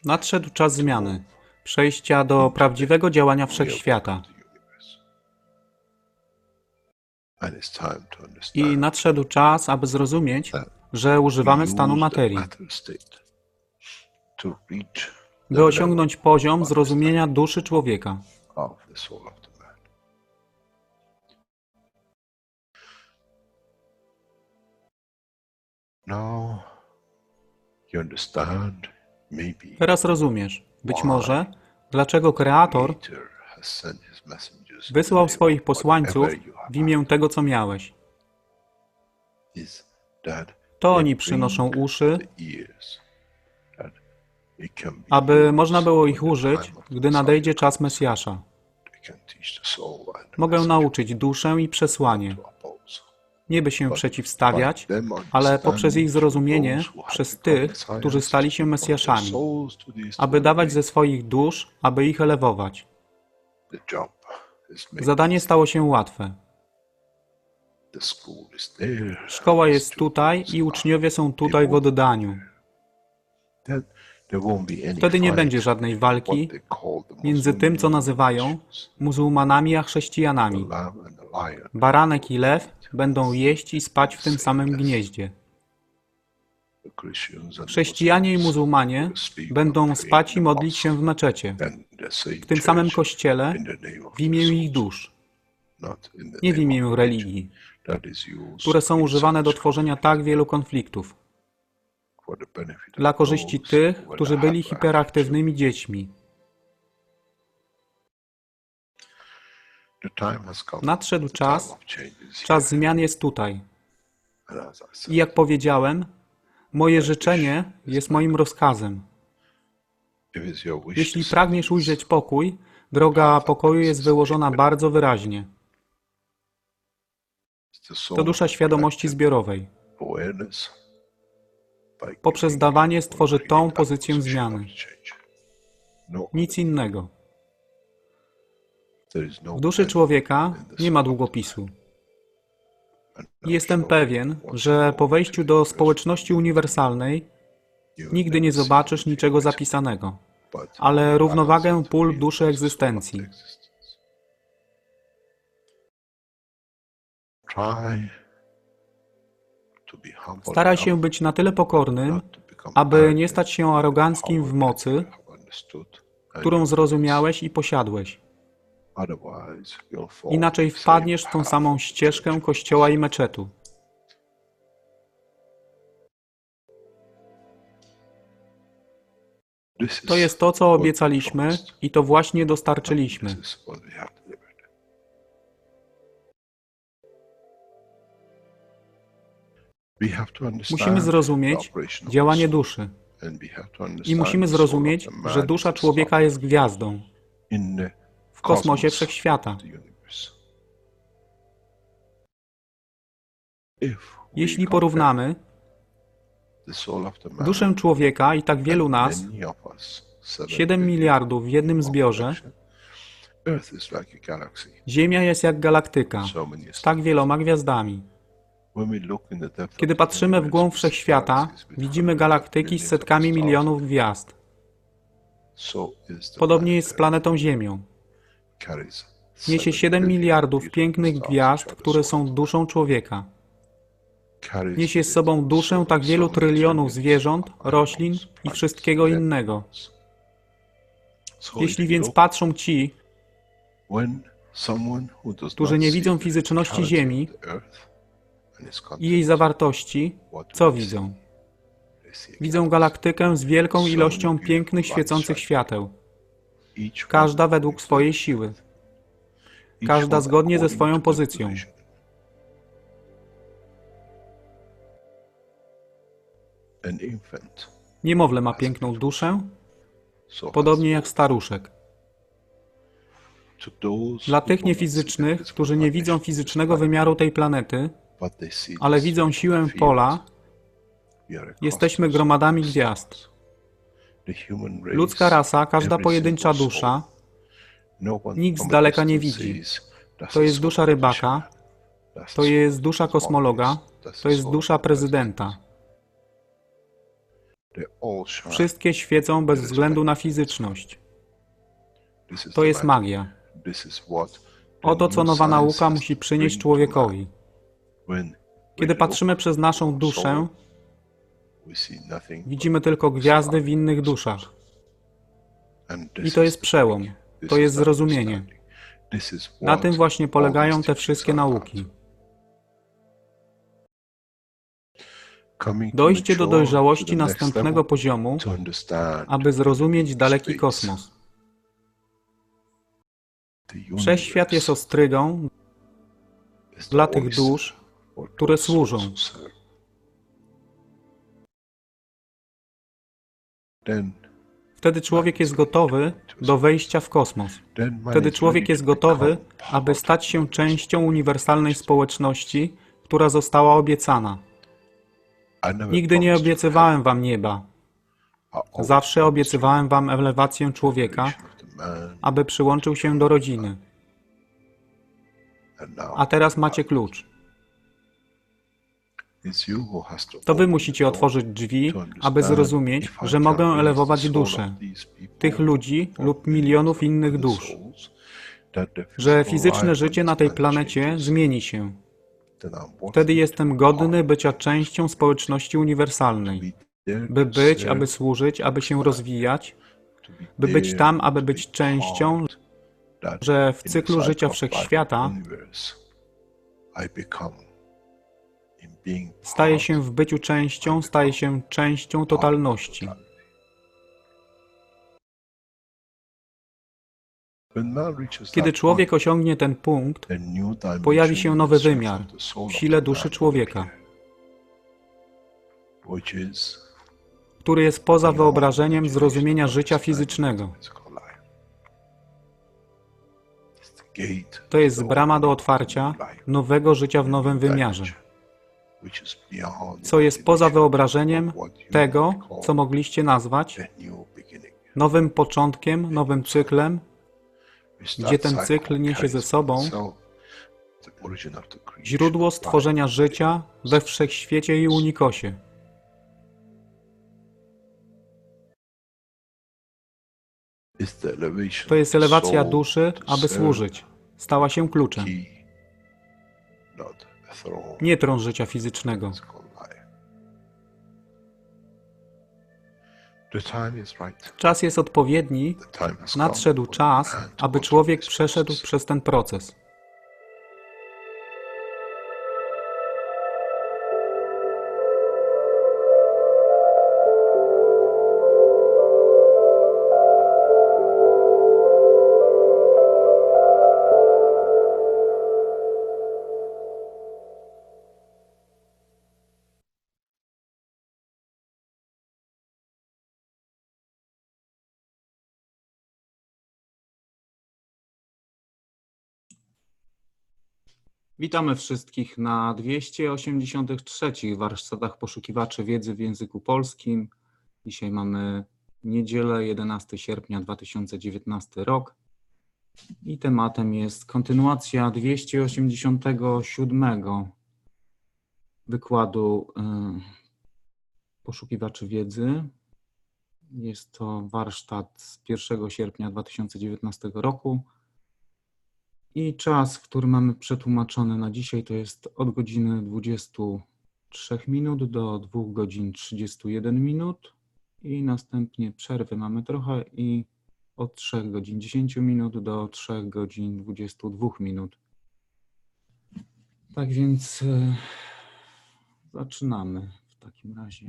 Nadszedł czas zmiany, przejścia do prawdziwego działania wszechświata. I nadszedł czas, aby zrozumieć, że używamy stanu materii, by osiągnąć poziom zrozumienia duszy człowieka. Teraz rozumiesz, być może, dlaczego Kreator wysłał swoich posłańców w imię tego, co miałeś. To oni przynoszą uszy, aby można było ich użyć, gdy nadejdzie czas Mesjasza. Mogę nauczyć duszę i przesłanie. Nie by się przeciwstawiać, ale poprzez ich zrozumienie przez tych, którzy stali się Mesjaszami, aby dawać ze swoich dusz, aby ich elewować. Zadanie stało się łatwe. Szkoła jest tutaj i uczniowie są tutaj w oddaniu. Wtedy nie będzie żadnej walki między tym, co nazywają muzułmanami a chrześcijanami. Baranek i lew będą jeść i spać w tym samym gnieździe. Chrześcijanie i muzułmanie będą spać i modlić się w meczecie, w tym samym kościele, w imię ich dusz, nie w imię religii, które są używane do tworzenia tak wielu konfliktów, dla korzyści tych, którzy byli hiperaktywnymi dziećmi. Nadszedł czas, czas zmian jest tutaj. I jak powiedziałem, moje życzenie jest moim rozkazem. Jeśli pragniesz ujrzeć pokój, droga pokoju jest wyłożona bardzo wyraźnie. To dusza świadomości zbiorowej. Poprzez dawanie stworzy tą pozycję zmiany. Nic innego. W duszy człowieka nie ma długopisu. Jestem pewien, że po wejściu do społeczności uniwersalnej nigdy nie zobaczysz niczego zapisanego, ale równowagę pól duszy egzystencji. Staraj się być na tyle pokornym, aby nie stać się aroganckim w mocy, którą zrozumiałeś i posiadłeś. Inaczej wpadniesz w tą samą ścieżkę kościoła i meczetu. To jest to, co obiecaliśmy i to właśnie dostarczyliśmy. Musimy zrozumieć działanie duszy. I musimy zrozumieć, że dusza człowieka jest gwiazdą w kosmosie wszechświata. Jeśli porównamy duszę człowieka i tak wielu nas, 7 miliardów w jednym zbiorze, Ziemia jest jak galaktyka z tak wieloma gwiazdami. Kiedy patrzymy w głąb wszechświata, widzimy galaktyki z setkami milionów gwiazd. Podobnie jest z planetą Ziemią. Niesie 7 miliardów pięknych gwiazd, które są duszą człowieka. Niesie z sobą duszę tak wielu trylionów zwierząt, roślin i wszystkiego innego. Jeśli więc patrzą ci, którzy nie widzą fizyczności Ziemi i jej zawartości, co widzą? Widzą galaktykę z wielką ilością pięknych, świecących świateł. Każda według swojej siły. Każda zgodnie ze swoją pozycją. Niemowlę ma piękną duszę, podobnie jak staruszek. Dla tych niefizycznych, którzy nie widzą fizycznego wymiaru tej planety, ale widzą siłę pola, jesteśmy gromadami gwiazd. Ludzka rasa, każda pojedyncza dusza, nikt z daleka nie widzi. To jest dusza rybaka, to jest dusza kosmologa, to jest dusza prezydenta. Wszystkie świecą bez względu na fizyczność. To jest magia. Oto, co nowa nauka musi przynieść człowiekowi. Kiedy patrzymy przez naszą duszę, widzimy tylko gwiazdy w innych duszach. I to jest przełom. To jest zrozumienie. Na tym właśnie polegają te wszystkie nauki. Dojście do dojrzałości następnego poziomu, aby zrozumieć daleki kosmos. Wszechświat jest ostrygą dla tych dusz, które służą. Wtedy człowiek jest gotowy do wejścia w kosmos. Wtedy człowiek jest gotowy, aby stać się częścią uniwersalnej społeczności, która została obiecana. Nigdy nie obiecywałem wam nieba. Zawsze obiecywałem wam elewację człowieka, aby przyłączył się do rodziny. A teraz macie klucz. To wy musicie otworzyć drzwi, aby zrozumieć, że mogę elewować duszę tych ludzi lub milionów innych dusz, że fizyczne życie na tej planecie zmieni się. Wtedy jestem godny bycia częścią społeczności uniwersalnej, by być, aby służyć, aby się rozwijać, by być tam, aby być częścią, że w cyklu życia wszechświata staje się w byciu częścią, staje się częścią totalności. Kiedy człowiek osiągnie ten punkt, pojawi się nowy wymiar w sile duszy człowieka, który jest poza wyobrażeniem zrozumienia życia fizycznego. To jest brama do otwarcia nowego życia w nowym wymiarze, co jest poza wyobrażeniem tego, co mogliście nazwać nowym początkiem, nowym cyklem, gdzie ten cykl niesie ze sobą źródło stworzenia życia we wszechświecie i unikosie. To jest elewacja duszy, aby służyć. Stała się kluczem. Nie tron życia fizycznego. Czas jest odpowiedni, nadszedł czas, aby człowiek przeszedł przez ten proces. Witamy wszystkich na 283 warsztatach poszukiwaczy wiedzy w języku polskim. Dzisiaj mamy niedzielę, 11 sierpnia 2019 rok i tematem jest kontynuacja 287 wykładu poszukiwaczy wiedzy. Jest to warsztat z 1 sierpnia 2019 roku. I czas, który mamy przetłumaczony na dzisiaj, to jest od godziny 23 minut do 2 godzin 31 minut i następnie przerwy mamy trochę i od 3 godzin 10 minut do 3 godzin 22 minut. Tak więc zaczynamy w takim razie.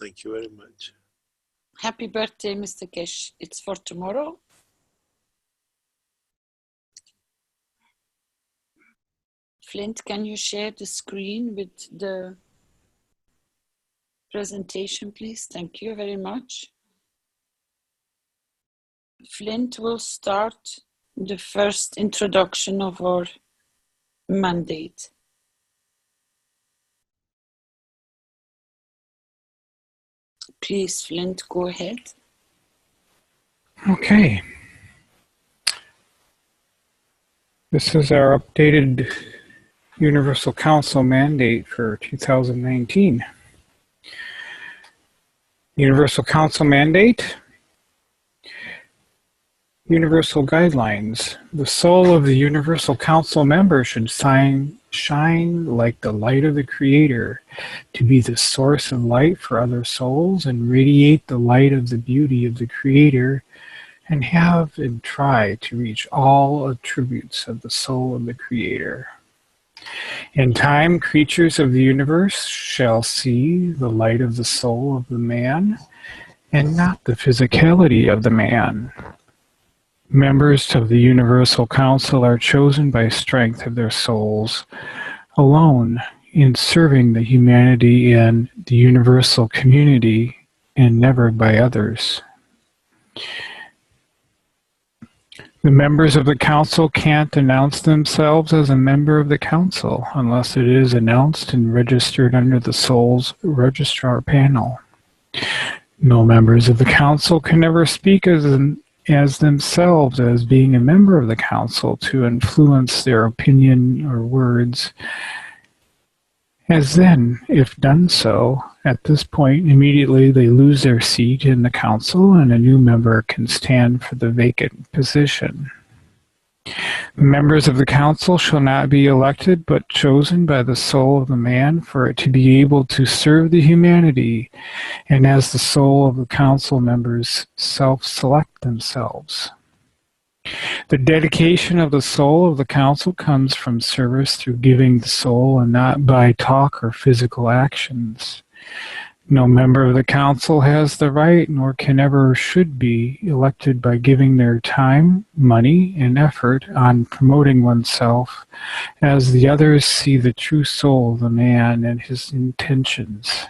Thank you very much. Happy birthday, Mr. Keshe. It's for tomorrow. Flint, can you share the screen with the presentation, please? Thank you very much. Flint will start the first introduction of our mandate. Please, Flint, go ahead. Okay. This is our updated Universal Council mandate for 2019. Universal Council mandate. Universal guidelines. The soul of the Universal Council member should shine like the light of the Creator, to be the source of light for other souls and radiate the light of the beauty of the Creator, and have and try to reach all attributes of the soul of the Creator. In time, creatures of the universe shall see the light of the soul of the man, and not the physicality of the man. Members of the Universal Council are chosen by strength of their souls alone in serving the humanity in the universal community, and never by others. The members of the council can't announce themselves as a member of the council unless it is announced and registered under the soul's registrar panel. No members of the council can ever speak as themselves as being a member of the council to influence their opinion or words, as then, if done so, at this point immediately they lose their seat in the council and a new member can stand for the vacant position. Members of the council shall not be elected but chosen by the soul of the man for it to be able to serve the humanity, and as the soul of the council members self-select themselves. The dedication of the soul of the council comes from service through giving the soul and not by talk or physical actions. No member of the council has the right, nor can ever or should be, elected by giving their time, money, and effort on promoting oneself, as the others see the true soul of the man and his intentions.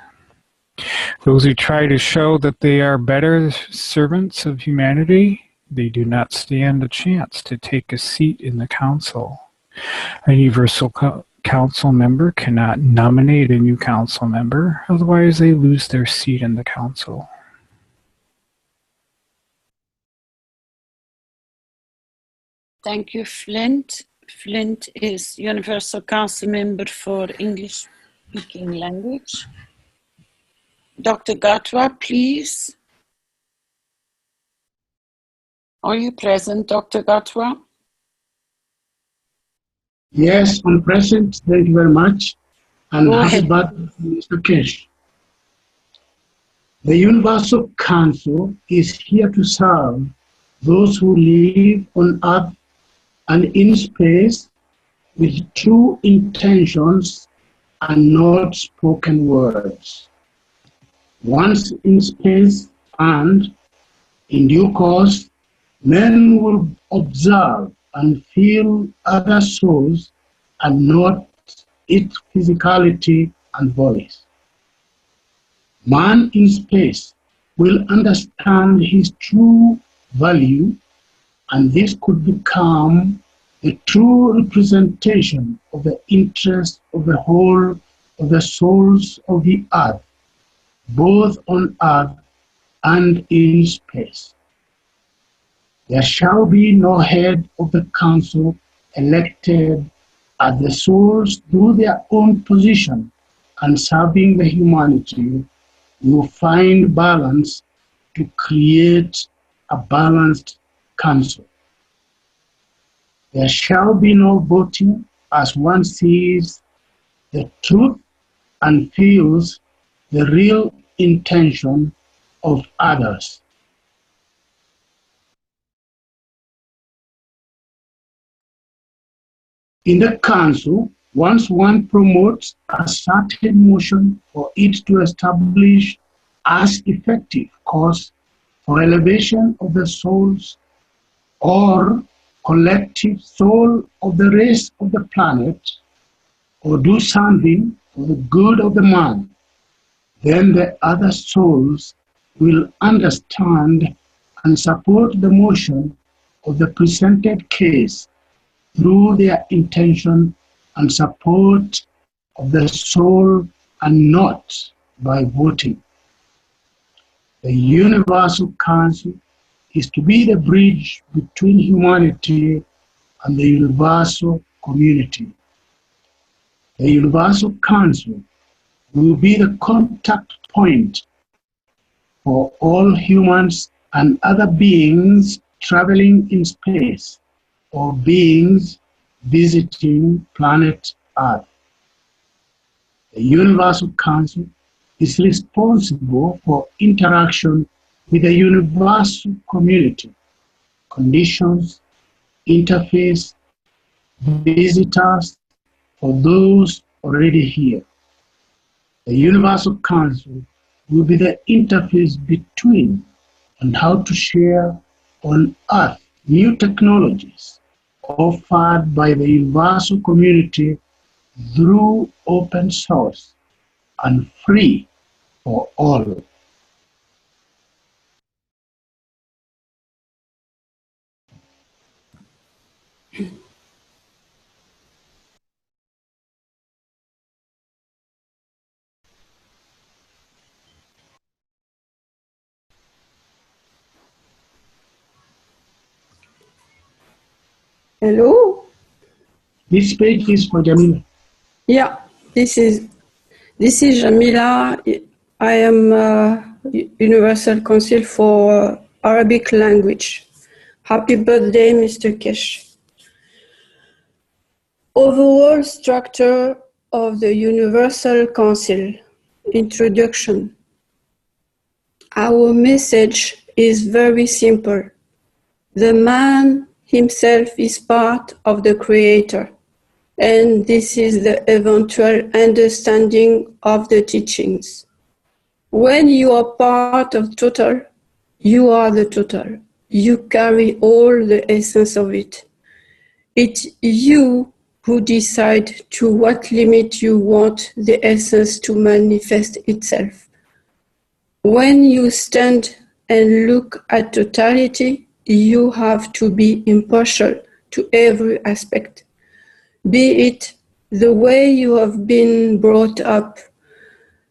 Those who try to show that they are better servants of humanity, they do not stand a chance to take a seat in the council. A universal council member cannot nominate a new council member, otherwise they lose their seat in the council. Thank you, Flint. Flint is Universal Council member for English speaking language. Dr. Gatwa, please. Are you present, Dr. Gatwa? Yes, I'm present. Thank you very much. And Go happy ahead. birthday, Mr. Keshe. The Universal Council is here to serve those who live on earth and in space with true intentions and not spoken words. Once in space and in due course, men will observe and feel other souls and not its physicality and voice. Man in space will understand his true value, and this could become the true representation of the interest of the whole of the souls of the earth, both on earth and in space. There shall be no head of the council elected, as the souls, through their own position and serving the humanity, will find balance to create a balanced council. There shall be no voting, as one sees the truth and feels the real intention of others. In the council, once one promotes a certain motion for it to establish as effective cause for elevation of the souls or collective soul of the race of the planet, or do something for the good of the man, then the other souls will understand and support the motion of the presented case through their intention and support of the soul, and not by voting. The Universal Council is to be the bridge between humanity and the universal community. The Universal Council will be the contact point for all humans and other beings traveling in space or beings visiting planet Earth. The Universal Council is responsible for interaction with the universal community, conditions, interface, visitors for those already here. The Universal Council will be the interface between and how to share on Earth new technologies offered by the universal community through open source and free for all. Hello? This page is for Jamila. Yeah, this is Jamila. I am Universal Council for Arabic Language. Happy birthday, Mr. Keshe. Overall structure of the Universal Council. Introduction. Our message is very simple. The man himself is part of the Creator, and this is the eventual understanding of the teachings. When you are part of total, you are the total. You carry all the essence of it. It's you who decide to what limit you want the essence to manifest itself. When you stand and look at totality, you have to be impartial to every aspect, be it the way you have been brought up,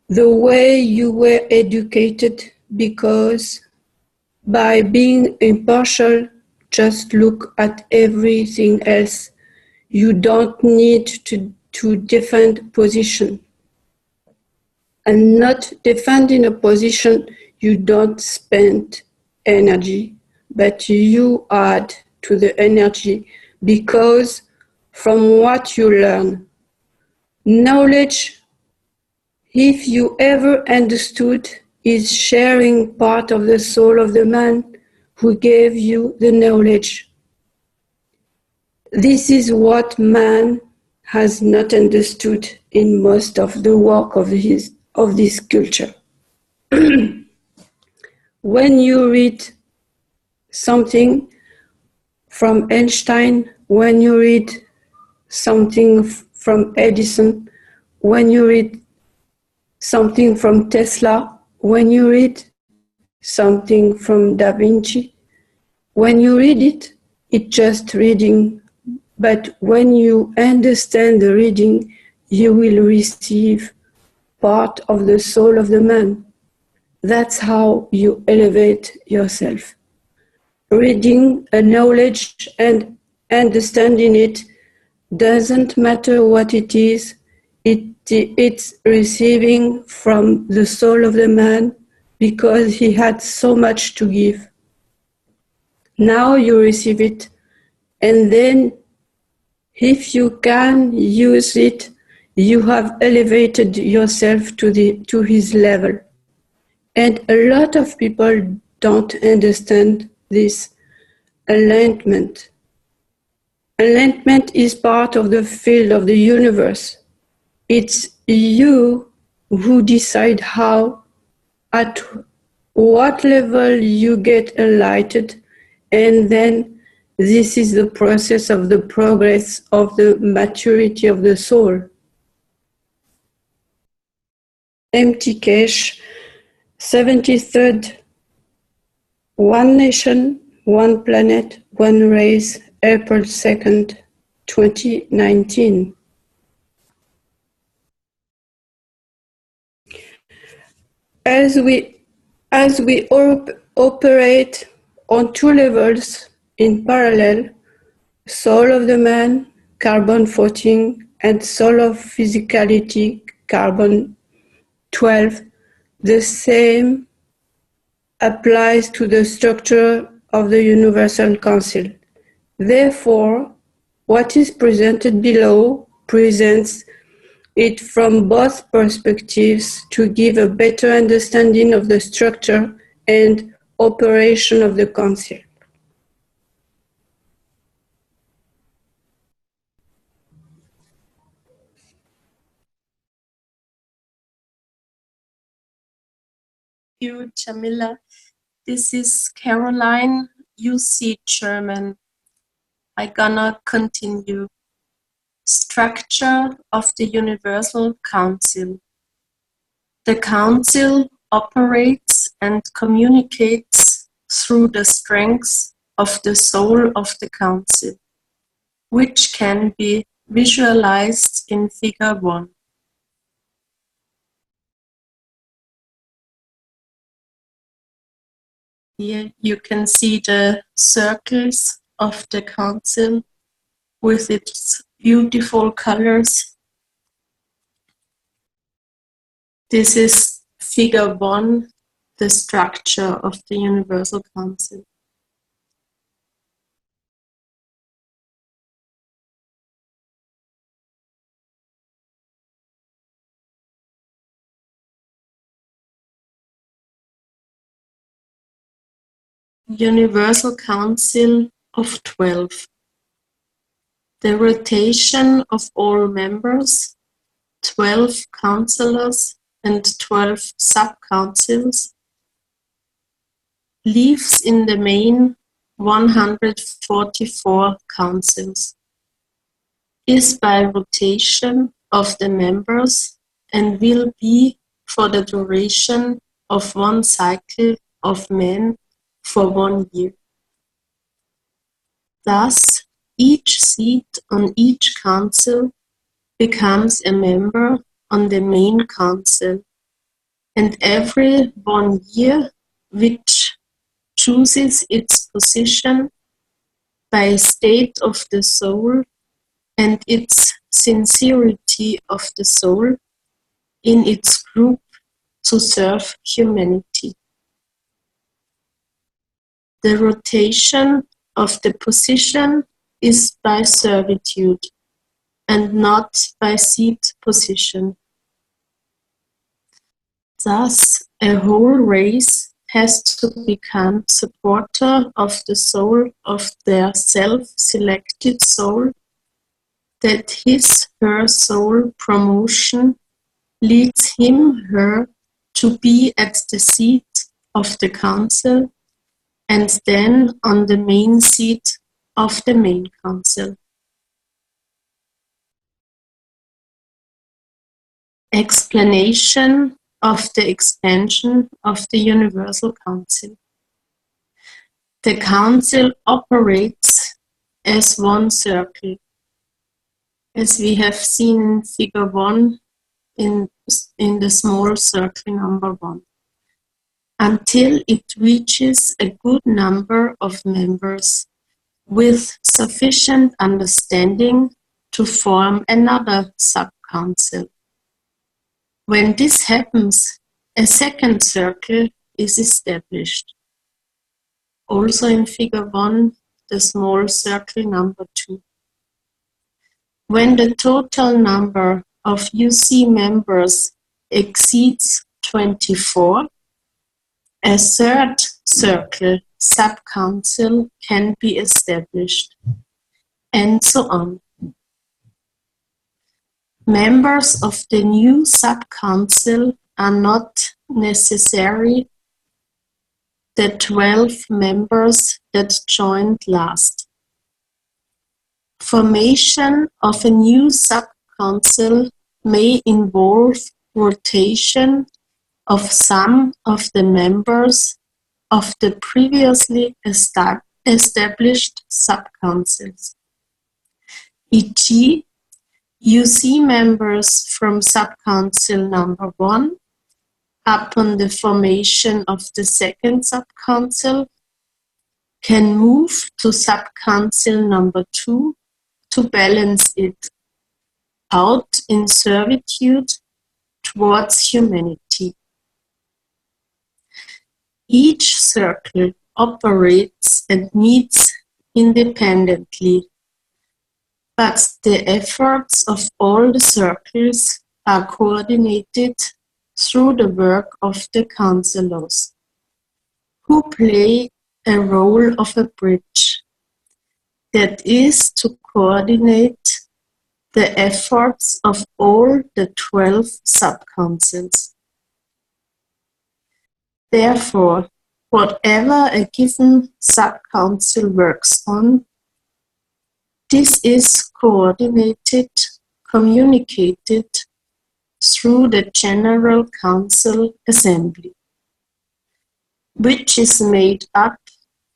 the way you were educated, because by being impartial, just look at everything else. You don't need to defend position. And not defending a position, you don't spend energy, but you add to the energy, because from what you learn, knowledge, if you ever understood, is sharing part of the soul of the man who gave you the knowledge. This is what man has not understood in most of the work of this culture. When you read something from Einstein, when you read something from Edison, when you read something from Tesla, when you read something from Da Vinci, when you read it, it's just reading. But when you understand the reading, you will receive part of the soul of the man. That's how you elevate yourself. Reading a knowledge and understanding it doesn't matter what it is. It's receiving from the soul of the man because he had so much to give. Now you receive it, and then if you can use it, you have elevated yourself to his level. And a lot of people don't understand this enlightenment. Enlightenment is part of the field of the universe. It's you who decide how at what level you get enlightened, and then this is the process of the progress of the maturity of the soul. Empty Keshe, 73rd, One Nation, One Planet, One Race, April 2nd, 2019. As we operate on two levels in parallel, soul of the man, carbon 14, and soul of physicality, carbon 12, the same applies to the structure of the Universal Council. Therefore, what is presented below presents it from both perspectives to give a better understanding of the structure and operation of the Council. Thank you, Jamila. This is Caroline, UC German. I'm gonna continue. Structure of the Universal Council. The Council operates and communicates through the strengths of the soul of the Council, which can be visualized in Figure 1. Here you can see the circles of the Council with its beautiful colors. This is Figure 1, the structure of the Universal Council. Universal Council of 12. The rotation of all members, 12 councillors and 12 sub-councils, leaves in the main 144 councils, is by rotation of the members and will be for the duration of one cycle of men for 1 year. Thus, each seat on each council becomes a member on the main council, and every 1 year which chooses its position by a state of the soul and its sincerity of the soul in its group to serve humanity. The rotation of the position is by servitude and not by seat position. Thus, a whole race has to become supporter of the soul of their self-selected soul, that his/her soul promotion leads him/her to be at the seat of the council and then on the main seat of the main council. Explanation of the expansion of the Universal Council. The Council operates as one circle, as we have seen in Figure 1 in the small circle number 1, until it reaches a good number of members with sufficient understanding to form another sub-council. When this happens, a second circle is established. Also in Figure 1, the small circle number 2. When the total number of UC members exceeds 24, a third circle sub-council can be established, and so on. Members of the new sub-council are not necessary the 12 members that joined last. Formation of a new sub-council may involve rotation of some of the members of the previously established sub-councils. E.g., UC members from sub-council number 1 upon the formation of the second sub-council can move to sub-council number 2 to balance it out in servitude towards humanity. Each circle operates and meets independently, but the efforts of all the circles are coordinated through the work of the counselors, who play a role of a bridge, that is to coordinate the efforts of all the 12 sub-councils. Therefore, whatever a given sub-council works on, this is coordinated, communicated through the General Council Assembly, which is made up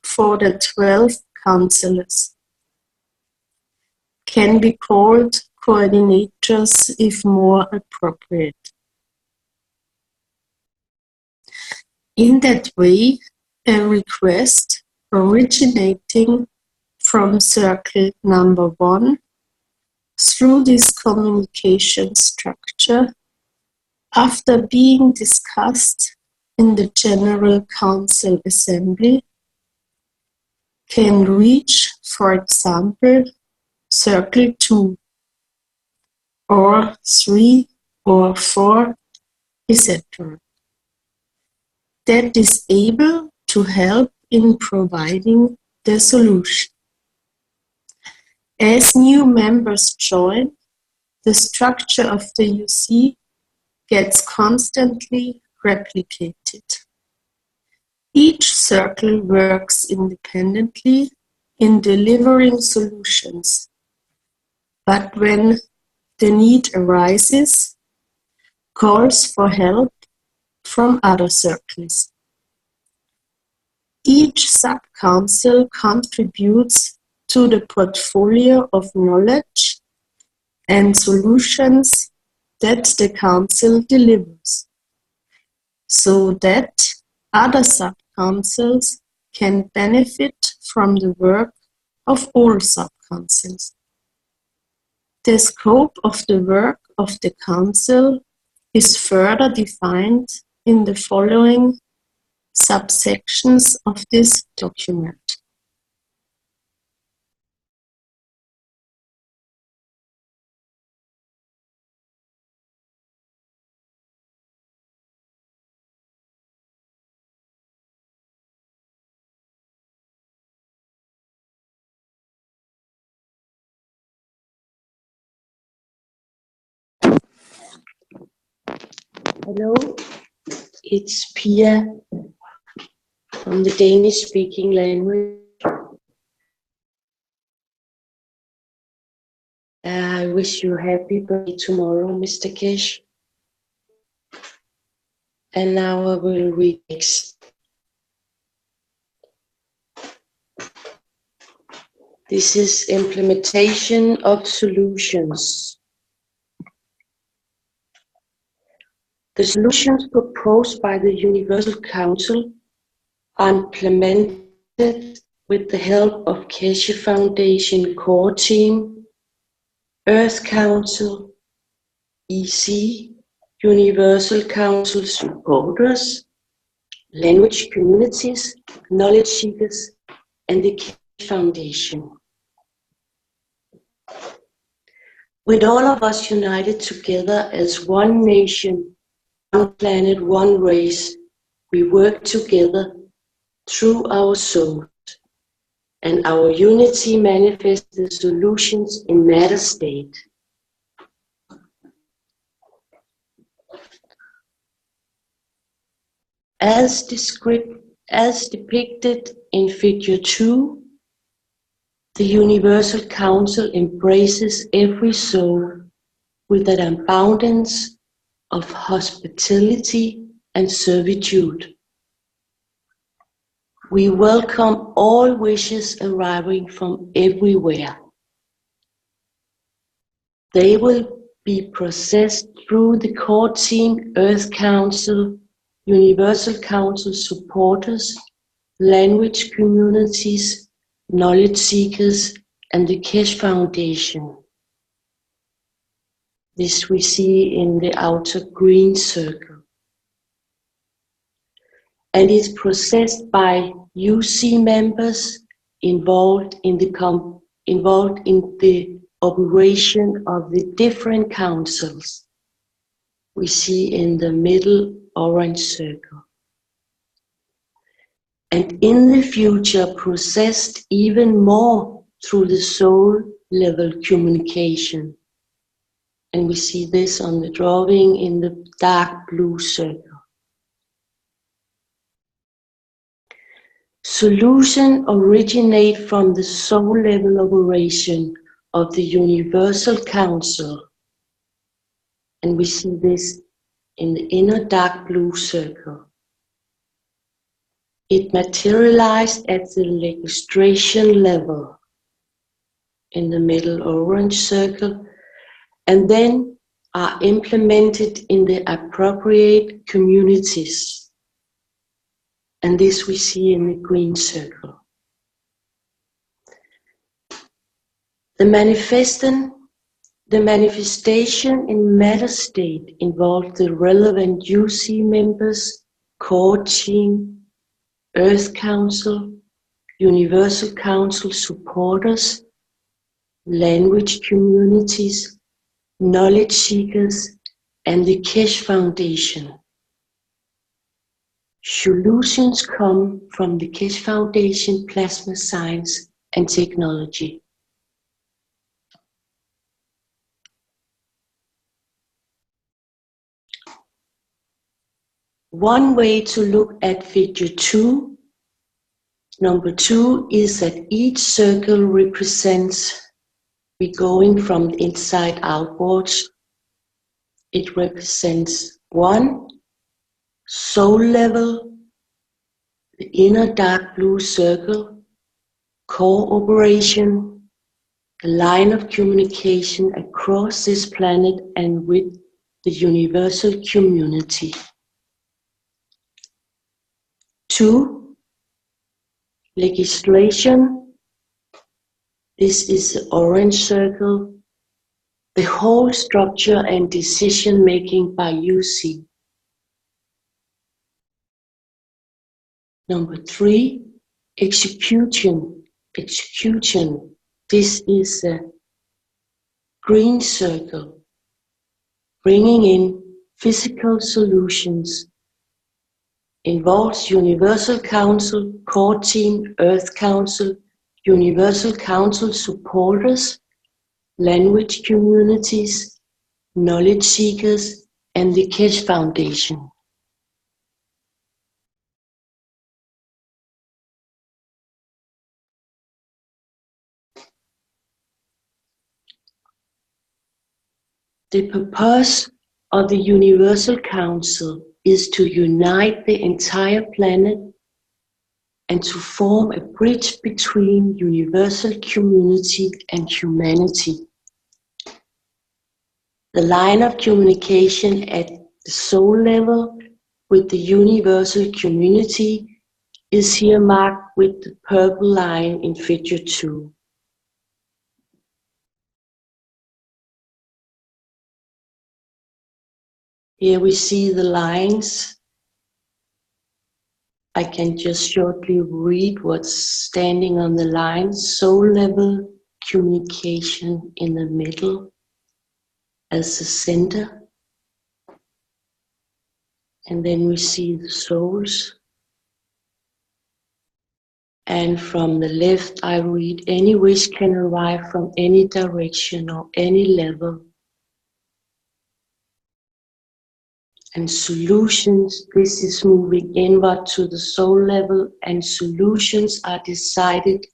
for the 12 councillors. Can be called coordinators if more appropriate. In that way, a request originating from circle number 1 through this communication structure, after being discussed in the General Council Assembly, can reach, for example, circle 2, or 3, or 4, etc. That is able to help in providing the solution. As new members join, the structure of the UC gets constantly replicated. Each circle works independently in delivering solutions, but when the need arises, calls for help from other circles. Each sub-council contributes to the portfolio of knowledge and solutions that the council delivers, so that other sub-councils can benefit from the work of all sub-councils. The scope of the work of the council is further defined in the following subsections of this document. Hello, it's Pia from the Danish-speaking language. I wish you a happy birthday tomorrow, Mr. Keshe. And now I will read next. This is implementation of solutions. The solutions proposed by the Universal Council are implemented with the help of Keshe Foundation Core Team, Earth Council, EC, Universal Council supporters, language communities, knowledge seekers, and the Keshe Foundation. With all of us united together as one nation, one planet, one race, we work together through our souls, and our unity manifests the solutions in matter state. As depicted in Figure 2, the Universal Council embraces every soul with an abundance of hospitality and servitude. We welcome all wishes arriving from everywhere. They will be processed through the core team, Earth Council, Universal Council supporters, language communities, knowledge seekers, and the Keshe Foundation. This we see in the outer green circle. And is processed by UC members involved in the operation of the different councils we see in the middle orange circle. And in the future processed even more through the soul level communication. And we see this on the drawing in the dark blue circle. Solutions originate from the soul level operation of the Universal Council. And we see this in the inner dark blue circle. It materialized at the legislation level in the middle orange circle, and then are implemented in the appropriate communities. And this we see in the green circle. The manifestation in matter state involved the relevant UC members, core team, Earth Council, Universal Council supporters, language communities, knowledge seekers, and the Keshe Foundation. Solutions come from the Keshe Foundation Plasma Science and Technology. One way to look at Figure 2, number 2, is that each circle represents, we're going from the inside outwards, it represents 1, soul level, the inner dark blue circle, core operation, the line of communication across this planet and with the universal community. 2, legislation. This is the orange circle, the whole structure and decision making by UC. Number 3, execution. This is the green circle, bringing in physical solutions. Involves Universal Council, core team, Earth Council, Universal Council supporters, language communities, knowledge seekers, and the Keshe Foundation. The purpose of the Universal Council is to unite the entire planet and to form a bridge between universal community and humanity. The line of communication at the soul level with the universal community is here marked with the purple line in Figure 2. Here we see the lines. I can just shortly read what's standing on the line. Soul level communication in the middle as the center. And then we see the souls. And from the left I read, any wish can arrive from any direction or any level. and solutions. This is moving inward to the soul level, and solutions are decided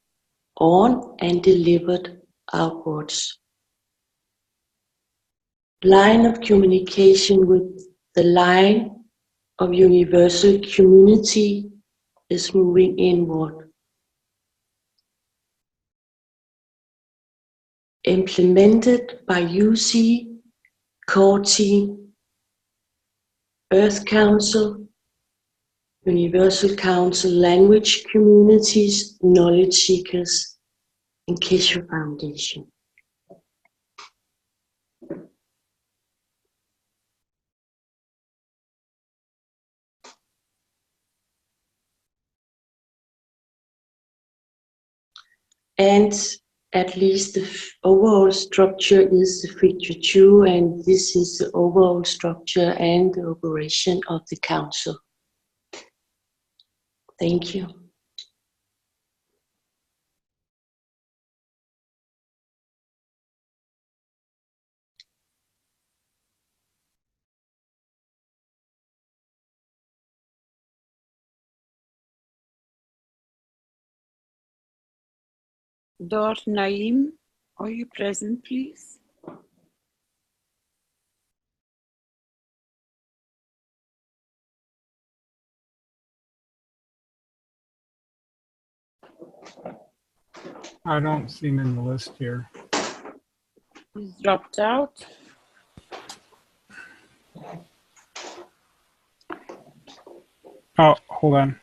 on and delivered outwards. Line of communication with the line of universal community is moving inward. Implemented by UC, Core Team, Earth Council, Universal Council, Language Communities, Knowledge Seekers, and Keshe Foundation. And at least the overall structure is the figure 2, and this is the overall structure and the operation of the council. Thank you. Dor Naim, are you present, please? I don't see him in the list here. He's dropped out. Oh, hold on.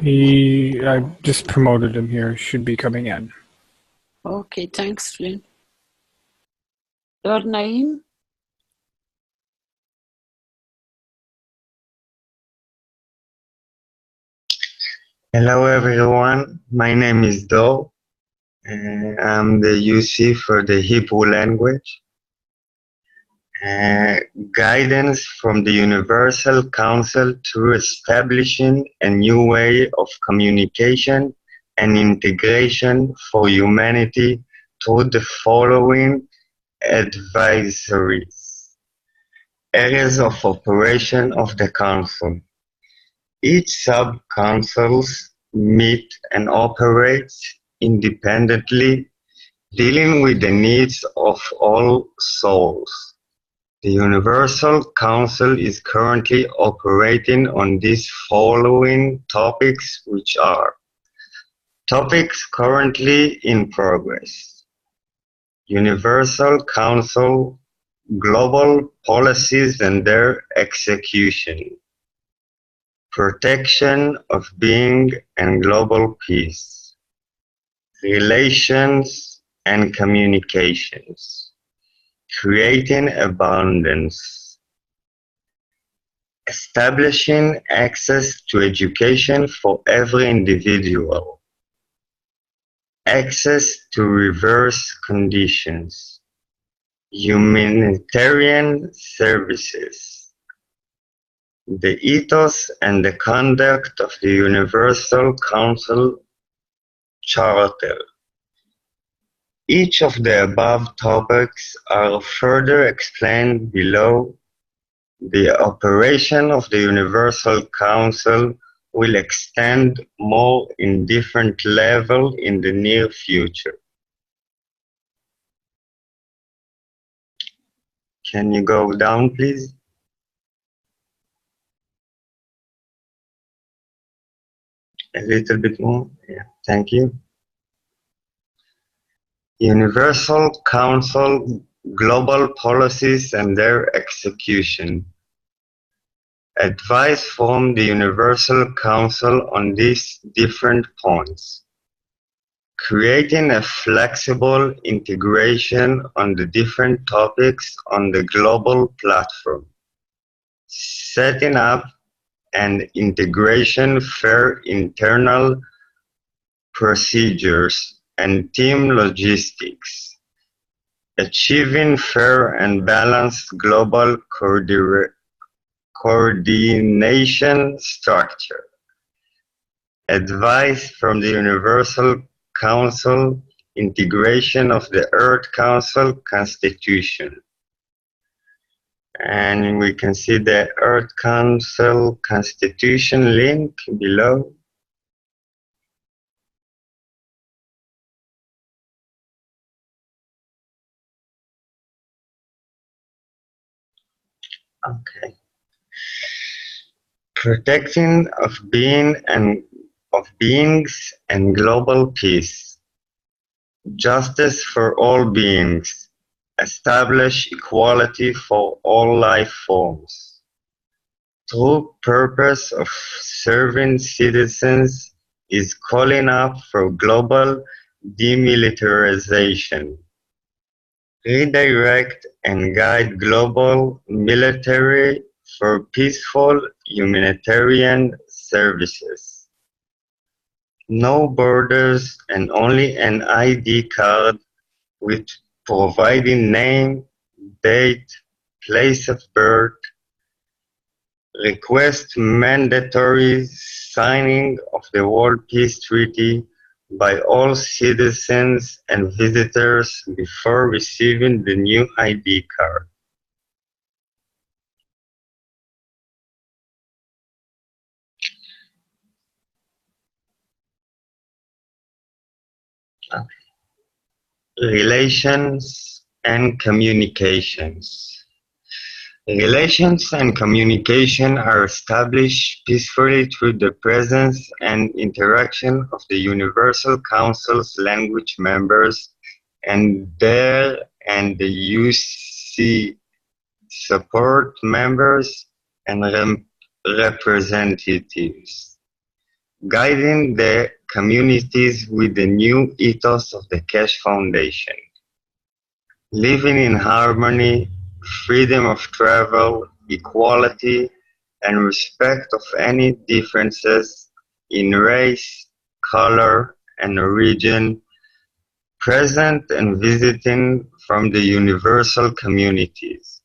I just promoted him here. Should be coming in. Okay, thanks, Flynn. Dor Naim? Hello everyone, my name is Do. I'm the UC for the Hebrew language. Guidance from the Universal Council to establishing a new way of communication and integration for humanity through the following advisories. Areas of operation of the Council. Each sub-councils meet and operates independently, dealing with the needs of all souls. The Universal Council is currently operating on these following topics, which are topics currently in progress. Universal Council global policies and their execution. Protection of being and global peace. Relations and communications. Creating abundance. Establishing access to education for every individual. Access to reverse conditions. Humanitarian services. The ethos and the conduct of the Universal Council Charter. Each of the above topics are further explained below. The operation of the Universal Council will extend more in different levels in the near future. Can you go down, please? A little bit more? Yeah, thank you. Universal Council global policies and their execution. Advice from the Universal Council on these different points. Creating a flexible integration on the different topics on the global platform. Setting up an integration fair internal procedures and team logistics, achieving fair and balanced global coordination structure. Advice from the Universal Council integration of the Earth Council Constitution. And we can see the Earth Council Constitution link below. Okay. Protecting of beings and global peace. Justice for all beings. Establish equality for all life forms. True purpose of serving citizens is calling up for global demilitarization. Redirect and guide global military for peaceful humanitarian services. No borders and only an ID card with providing name, date, place of birth. Request mandatory signing of the World Peace Treaty by all citizens and visitors before receiving the new ID card. Relations and communications. Relations and communication are established peacefully through the presence and interaction of the Universal Council's language members and the UC support members and representatives, guiding the communities with the new ethos of the Keshe Foundation. Living in harmony, freedom of travel, equality, and respect of any differences in race, color, and origin, present and visiting from the universal communities.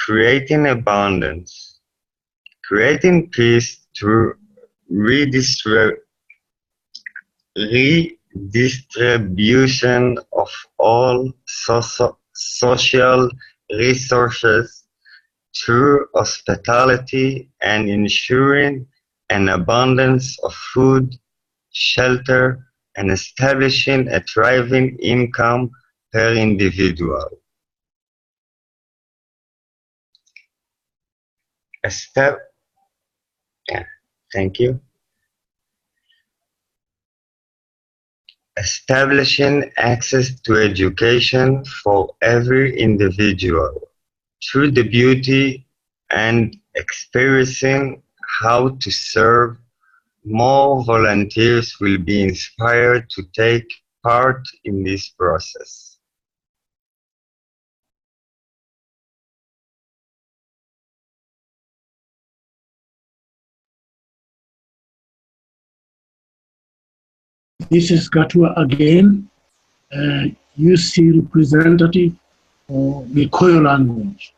Creating abundance, creating peace through redistribution of all social resources through hospitality and ensuring an abundance of food, shelter, and establishing a thriving income per individual. Thank you. Establishing access to education for every individual through the beauty and experiencing how to serve. More volunteers will be inspired to take part in this process. This is Gatua again, UC representative for the Koyo language.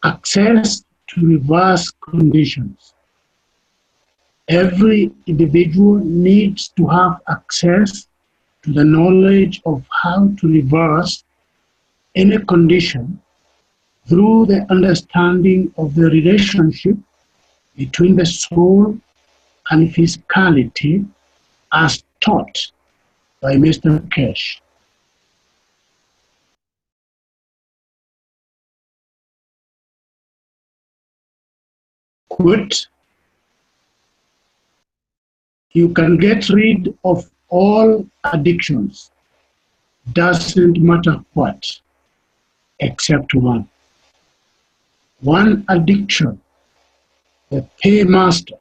Access to reverse conditions. Every individual needs to have access to the knowledge of how to reverse any condition through the understanding of the relationship between the soul and physicality as taught by Mr. Keshe. Quote, you can get rid of all addictions, doesn't matter what, except one. One addiction, the paymaster,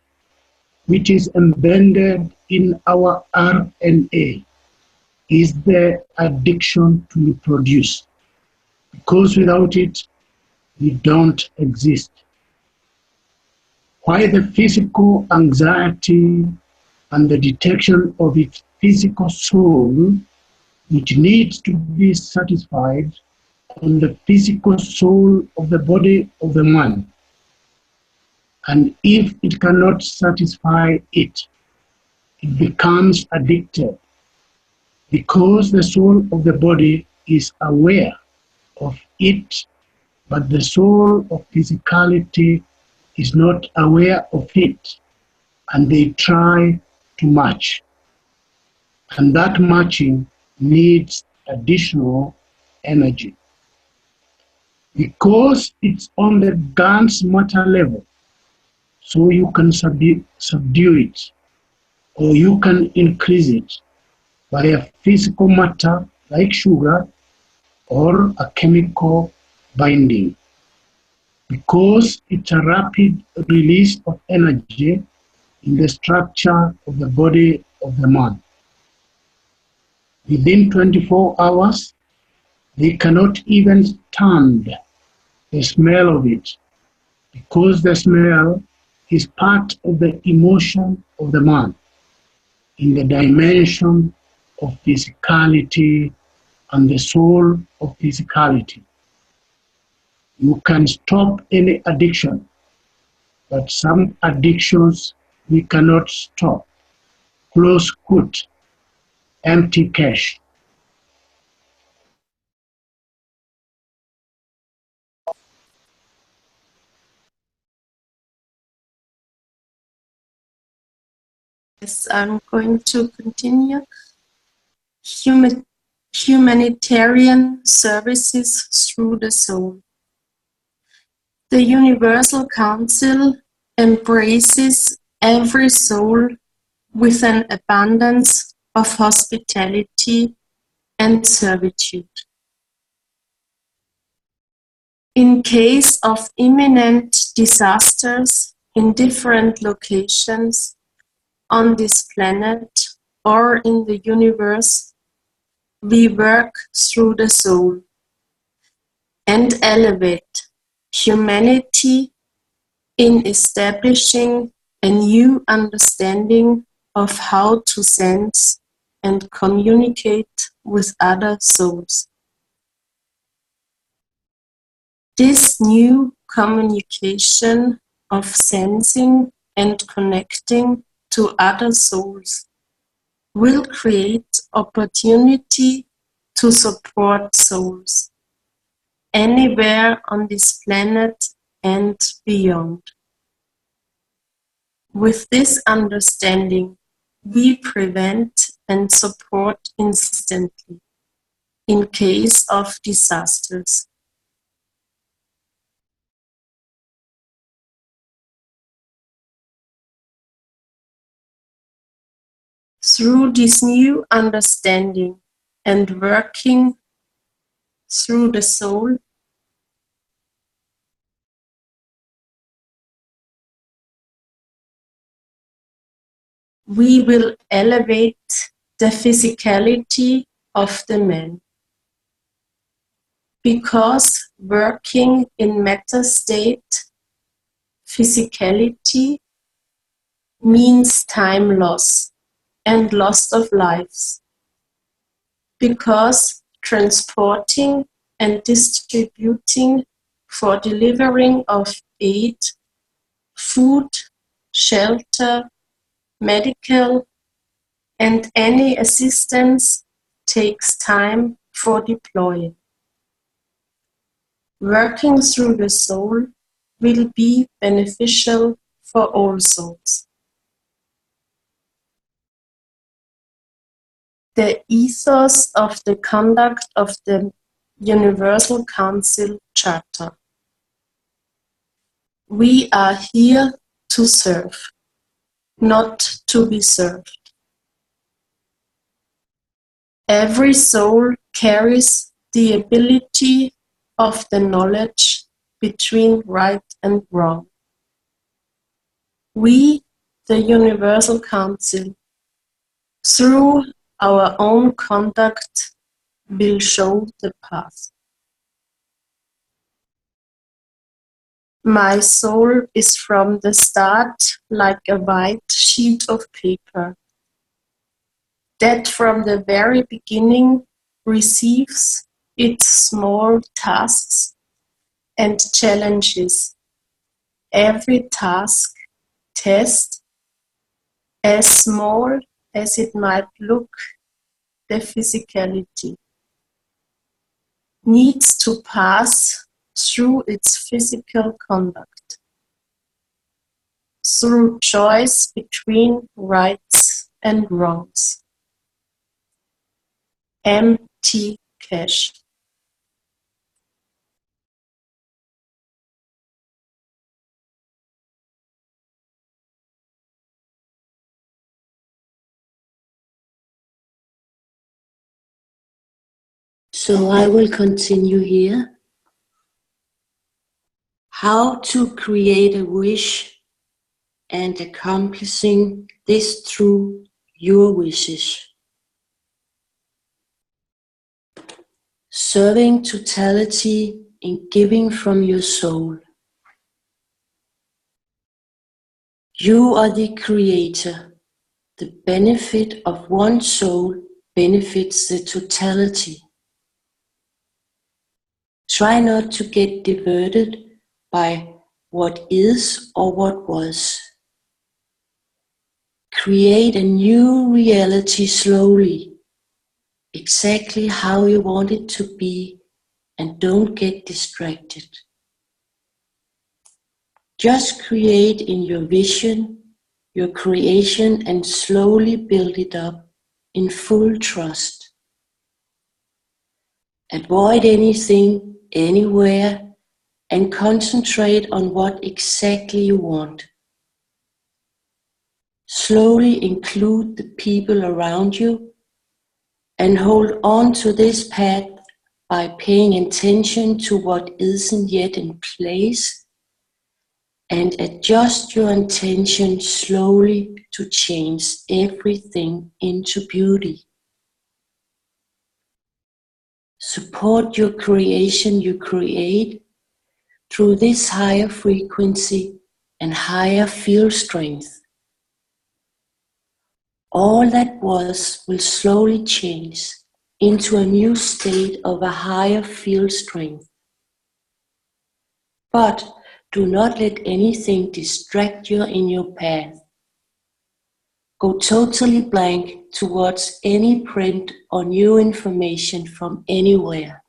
which is embedded in our RNA, is the addiction to reproduce, because without it, we don't exist. Why the physical anxiety and the detection of its physical soul, which needs to be satisfied on the physical soul of the body of the man. And if it cannot satisfy it, it becomes addicted because the soul of the body is aware of it, but the soul of physicality is not aware of it, and they try to match. And that matching needs additional energy. Because it's on the Gans matter level, so you can subdue it, or you can increase it by a physical matter like sugar or a chemical binding. Because it's a rapid release of energy in the structure of the body of the man. Within 24 hours, they cannot even stand the smell of it, because the smell is part of the emotion of the man in the dimension of physicality and the soul of physicality. You can stop any addiction, but some addictions we cannot stop. Close quote, empty cash. Yes, I'm going to continue. Humanitarian services through the soul. The Universal Council embraces every soul with an abundance of hospitality and servitude. In case of imminent disasters in different locations on this planet or in the universe, we work through the soul and elevate humanity in establishing a new understanding of how to sense and communicate with other souls. This new communication of sensing and connecting to other souls will create opportunity to support souls anywhere on this planet and beyond. With this understanding, we prevent and support instantly in case of disasters. Through this new understanding and working through the soul, we will elevate the physicality of the man. Because working in matter state, physicality means time loss and loss of lives. Because transporting and distributing for delivering of aid, food, shelter, medical, and any assistance takes time for deploying. Working through the soul will be beneficial for all souls. The ethos of the conduct of the Universal Council Charter. We are here to serve, not to be served. Every soul carries the ability of the knowledge between right and wrong. We, the Universal Council, through our own conduct, will show the path. My soul is from the start like a white sheet of paper that from the very beginning receives its small tasks and challenges. Every task, test, as small as it might look, the physicality, needs to pass through its physical conduct, through choice between rights and wrongs. M.T. Keshe. So I will continue here. How to create a wish and accomplishing this through your wishes. Serving totality in giving from your soul. You are the creator. The benefit of one soul benefits the totality. Try not to get diverted by what is or what was. Create a new reality slowly, exactly how you want it to be, and don't get distracted. Just create in your vision, your creation, and slowly build it up in full trust. Avoid anything, anywhere, and concentrate on what exactly you want. Slowly include the people around you and hold on to this path by paying attention to what isn't yet in place and adjust your intention slowly to change everything into beauty. Support your creation you create through this higher frequency and higher field strength. All that was will slowly change into a new state of a higher field strength. But do not let anything distract you in your path. Go totally blank towards any print or new information from anywhere.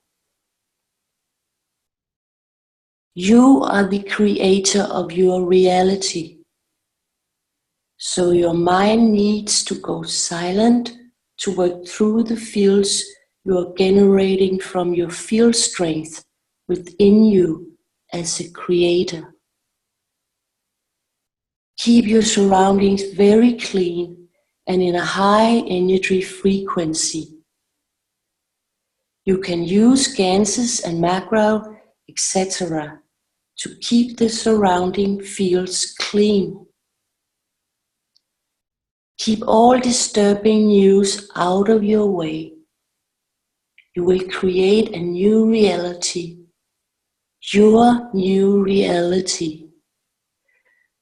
You are the creator of your reality. So your mind needs to go silent to work through the fields you are generating from your field strength within you as a creator. Keep your surroundings very clean and in a high energy frequency. You can use ganses and macro, etc. to keep the surrounding fields clean. Keep all disturbing news out of your way. You will create a new reality, your new reality,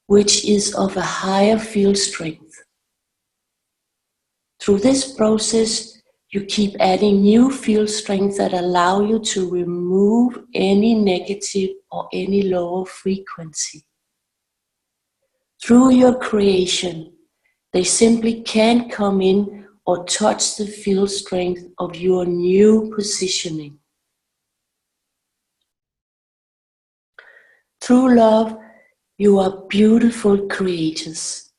which is of a higher field strength. Through this process, you keep adding new field strength that allow you to remove any negative or any lower frequency. Through your creation, they simply can't come in or touch the field strength of your new positioning. Through love, you are beautiful creators.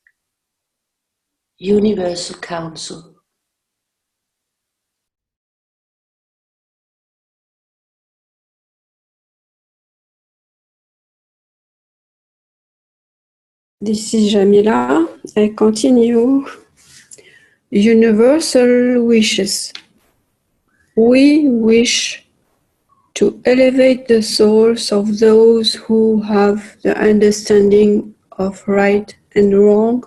Universal Council. This is Jamila. I continue. Universal wishes. We wish to elevate the souls of those who have the understanding of right and wrong,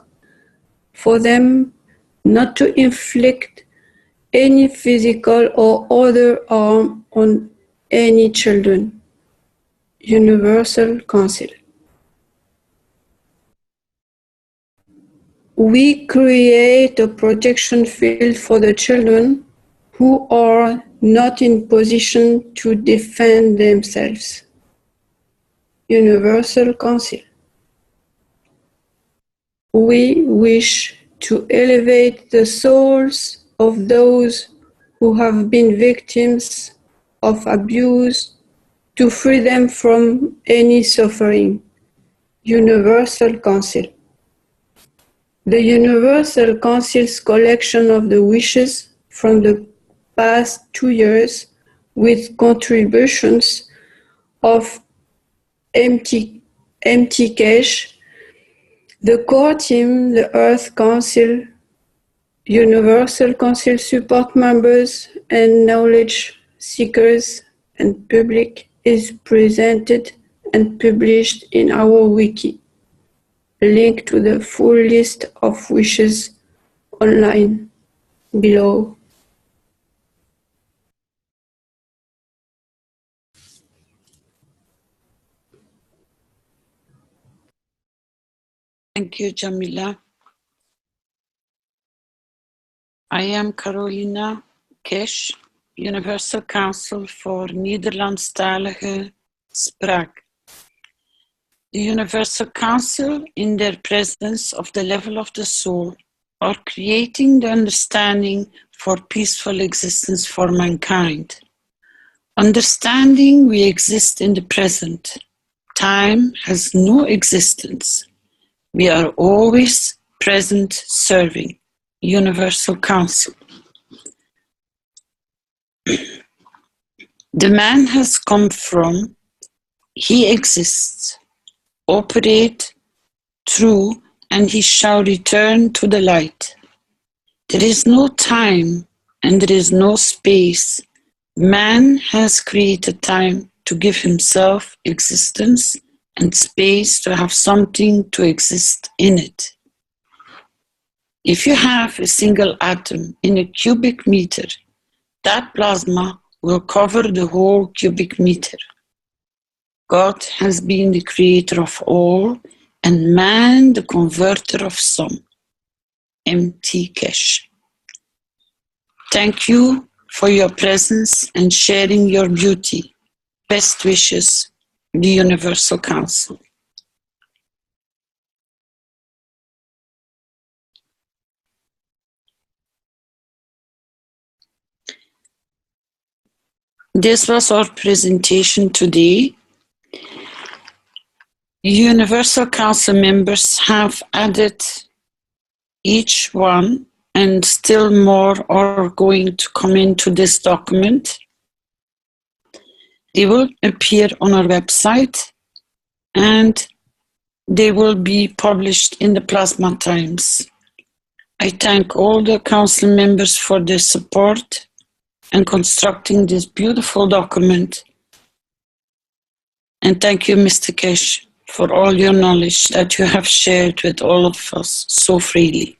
for them not to inflict any physical or other harm on any children. Universal Council. We create a protection field for the children who are not in position to defend themselves. Universal Council. We wish to elevate the souls of those who have been victims of abuse to free them from any suffering. Universal Council. The Universal Council's collection of the wishes from the past 2 years with contributions of MT Keshe, the core team, the Earth Council, Universal Council support members and knowledge seekers and public is presented and published in our wiki. Link to the full list of wishes online below. Thank you, Jamila. I am Carolina Keshe, Universal Council voor Nederlandstalige spraak. The Universal Council, in their presence of the level of the soul, are creating the understanding for peaceful existence for mankind. Understanding we exist in the present. Time has no existence. We are always present serving. Universal Council. The man has come from, he exists, operate through, and he shall return to the light. There is no time and there is no space. Man has created time to give himself existence and space to have something to exist in it. If you have a single atom in a cubic meter, that plasma will cover the whole cubic meter. God has been the creator of all, and man the converter of some. MT Keshe. Thank you for your presence and sharing your beauty. Best wishes, the Universal Council. This was our presentation today. Universal Council members have added each one, and still more are going to come into this document. They will appear on our website and they will be published in the Plasma Times. I thank all the council members for their support and constructing this beautiful document. And thank you, Mr. Keshe, for all your knowledge that you have shared with all of us so freely.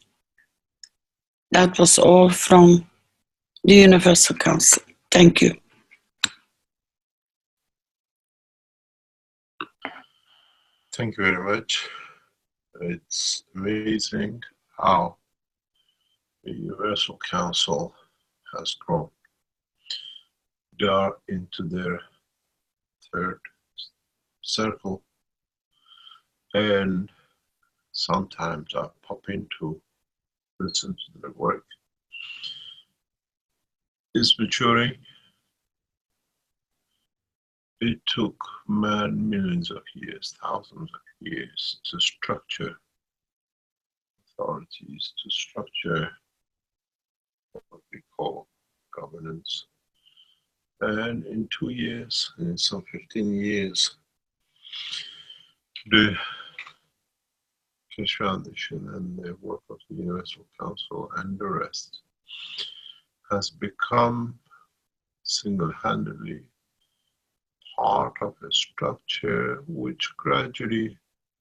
That was all from the Universal Council. Thank you. Thank you very much. It's amazing how the Universal Council has grown. They are into their third circle, and sometimes I pop in to listen to their work. It's maturing. It took man millions of years, thousands of years to structure authorities, to structure what we call governance. And in 2 years, in some 15 years, the Keshe Foundation and the work of the Universal Council and the rest has become single-handedly part of a structure which gradually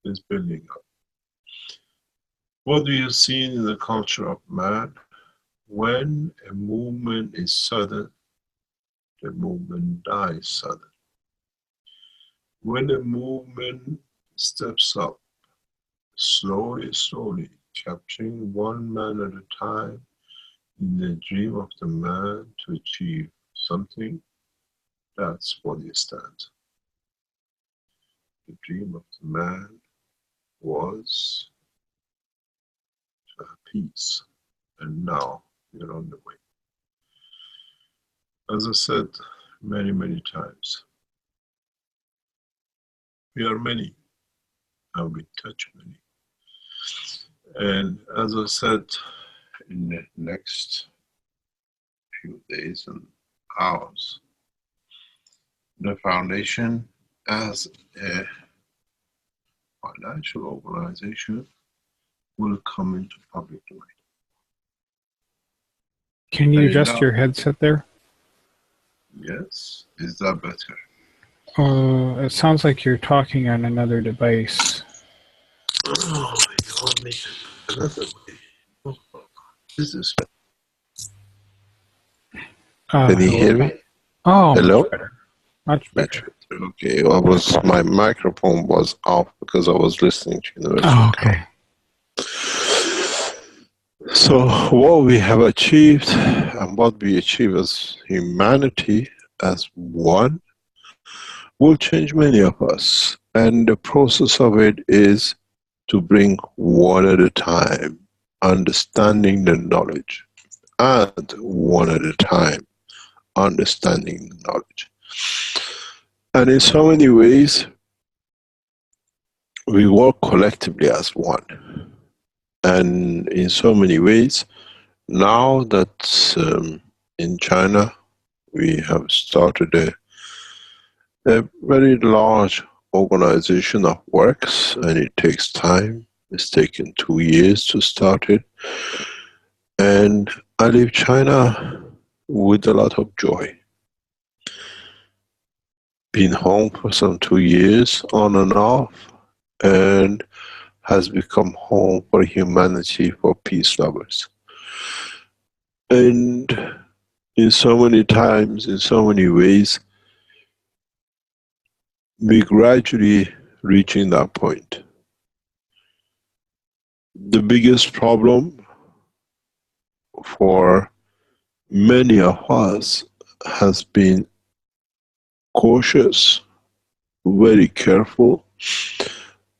is building up. What we have seen in the culture of man, when a movement is sudden, the movement dies sudden. When a movement steps up, slowly, capturing one man at a time in the dream of the man to achieve something, that's what it stands. The dream of the man was to have peace, and now we're on the way. as I said many times, we are many and we touch many. And as I said, in the next few days and hours, the foundation as a financial organization will come into public domain. Can you adjust your headset there? Yes, is that better? It sounds like you're talking on another device. Oh, you want me another way? Oh, is this better? Can you hear me? Oh, hello? much better. Much better. Okay, well, my microphone was off because I was listening to Universal. Oh, okay. So what we have achieved and what we achieve as humanity as one will change many of us. And the process of it is to bring one at a time, understanding the knowledge, and one at a time, understanding the knowledge. And in so many ways, we work collectively as one. And in so many ways, now that in China, we have started a very large organization of works, and it takes time. It's taken 2 years to start it. And I leave China with a lot of joy. Been home for some 2 years, on and off, and has become home for humanity, for peace lovers. And in so many times, in so many ways, we gradually reaching that point. The biggest problem for many of us has been cautious, very careful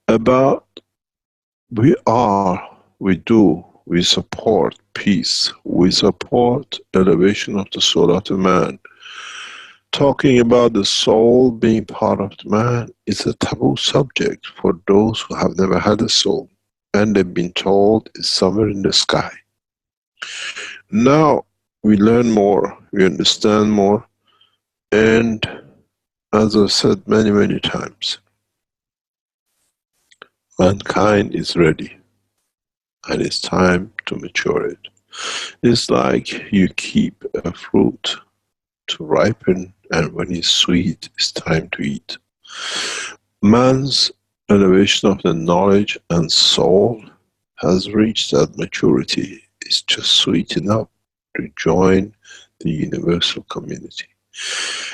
about we support peace, we support elevation of the soul of the man. Talking about the soul being part of the man is a taboo subject for those who have never had a soul, and they've been told it's somewhere in the sky. Now we learn more, we understand more, and as I've said many times, mankind is ready, and it's time to mature it. It's like you keep a fruit to ripen, and when it's sweet, it's time to eat. Man's elevation of the knowledge and soul has reached that maturity. It's just sweet enough to join the universal community.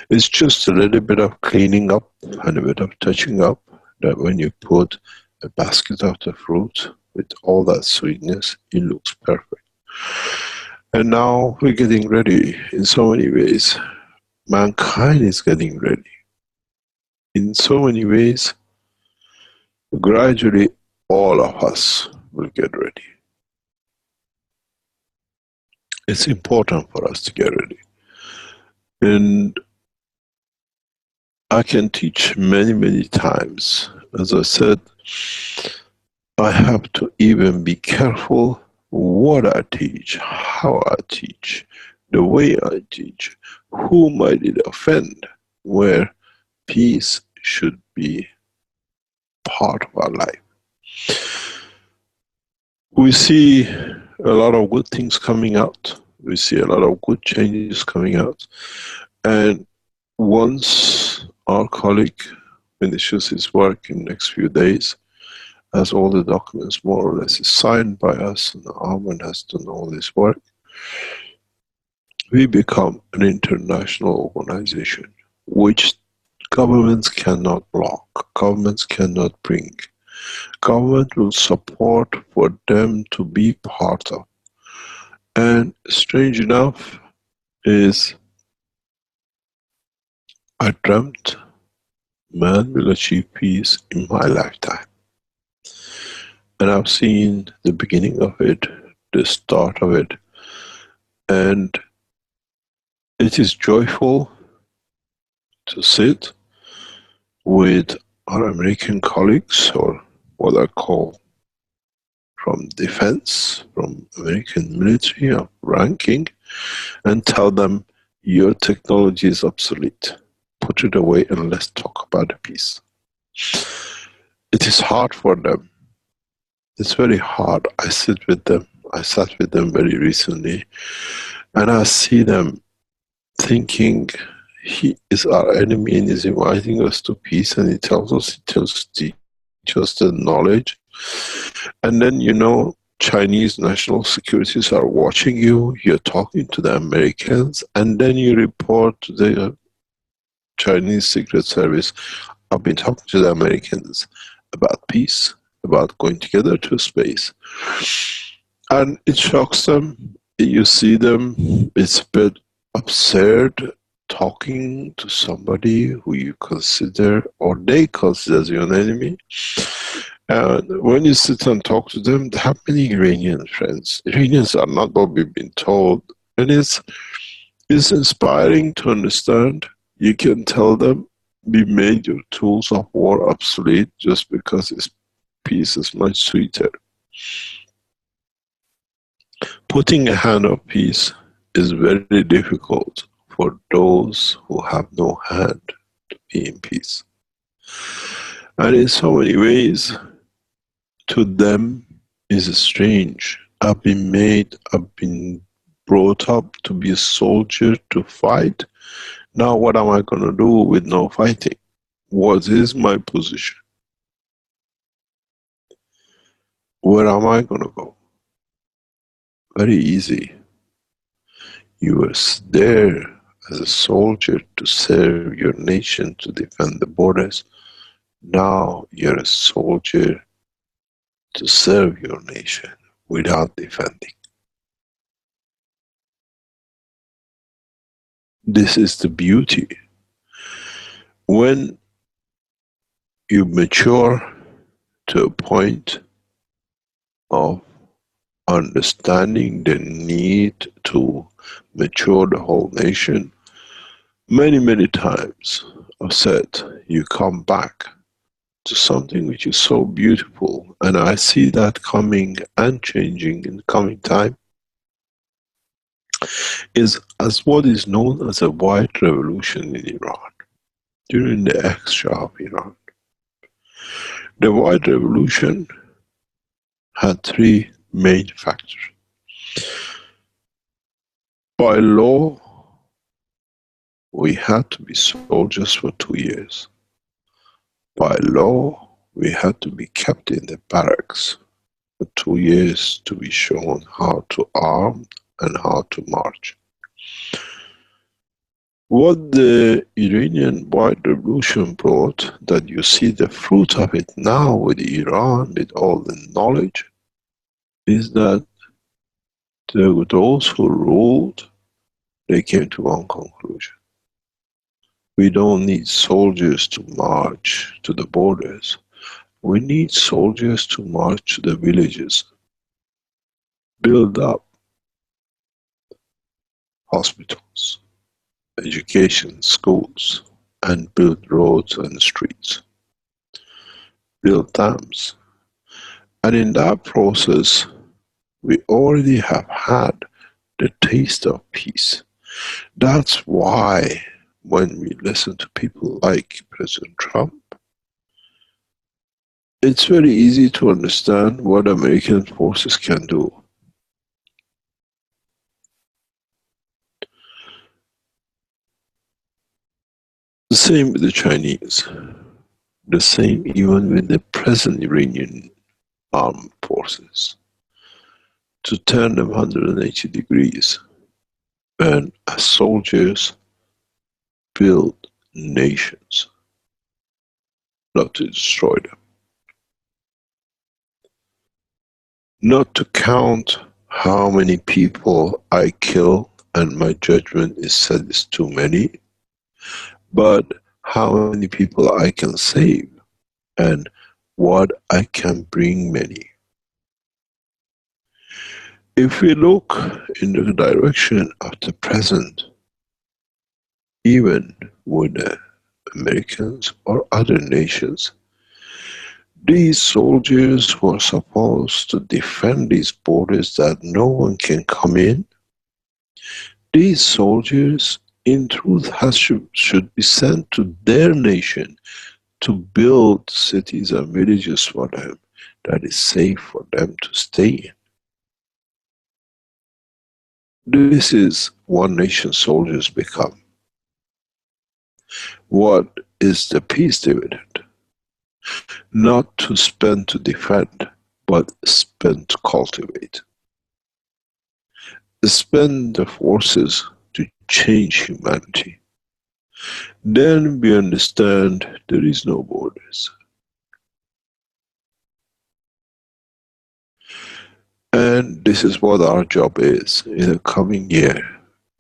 It's just a little bit of cleaning up and a bit of touching up, that when you put a basket of the fruit with all that sweetness, it looks perfect. And now we're getting ready in so many ways. Mankind is getting ready. In so many ways, gradually all of us will get ready. It's important for us to get ready. And I can teach many times. As I said, I have to even be careful what I teach, how I teach, the way I teach, who might it offend, where peace should be part of our life. We see a lot of good things coming out. We see a lot of good changes coming out. And once our colleague finishes his work in the next few days, as all the documents more or less is signed by us, and Armand has done all this work, we become an international organization, which governments cannot block, governments cannot bring. Government will support for them to be part of. And strange enough is, I dreamt man will achieve peace in my lifetime. And I've seen the beginning of it, the start of it, and It is joyful to sit with our American colleagues, or what I call from defense, from American military or ranking, and tell them your technology is obsolete. Put it away and let's talk about the peace. It is hard for them. It's very hard. I sit with them. I sat with them very recently, and I see them thinking he is our enemy and is inviting us to peace, and he tells us, he tells just the knowledge. And then, you know, Chinese national securities are watching you, you're talking to the Americans, and then you report to the Chinese Secret Service, I've been talking to the Americans about peace, about going together to space. And it shocks them. You see them, it's a bit absurd talking to somebody who you consider, or they consider as your enemy. And when you sit and talk to them, they have many Iranian friends. Iranians are not what we've been told. And it's inspiring to understand. You can tell them, we made your tools of war obsolete just because its peace is much sweeter. Putting a hand of peace is very difficult for those who have no hand to be in peace. And in so many ways, to them is strange. I've been brought up to be a soldier, to fight. Now what am I going to do with no fighting? What is my position? Where am I going to go? Very easy. You were there as a soldier to serve your nation, to defend the borders. Now you're a soldier to serve your nation without defending. This is the beauty. When you mature to a point of understanding the need to mature the whole nation, many times I've said, you come back to something which is so beautiful, and I see that coming and changing in the coming time, is as what is known as a white revolution in Iran, during the ex-Shah of Iran. The white revolution had three main factors. By law, we had to be soldiers for 2 years. By law, we had to be kept in the barracks for 2 years to be shown how to arm and how to march. What the Iranian white revolution brought, that you see the fruit of it now with Iran, with all the knowledge, is that those who ruled, they came to one conclusion. We don't need soldiers to march to the borders. We need soldiers to march to the villages, build up hospitals, education, schools, and build roads and streets, build dams. And in that process, we already have had the taste of peace. That's why when we listen to people like President Trump, it's very easy to understand what American forces can do. The same with the Chinese. The same even with the present Iranian armed forces. To turn them 180 degrees. And as soldiers, build nations, not to destroy them. Not to count how many people I kill and my judgment is said is too many, but how many people I can save and what I can bring many. If we look in the direction of the present, even with the Americans or other nations, these soldiers were supposed to defend these borders that no one can come in. These soldiers, in truth, should be sent to their nation to build cities and villages for them that is safe for them to stay in. This is one nation soldiers become. What is the peace dividend? Not to spend to defend, but spend to cultivate. Spend the forces to change humanity. Then we understand there is no borders. And this is what our job is in the coming year.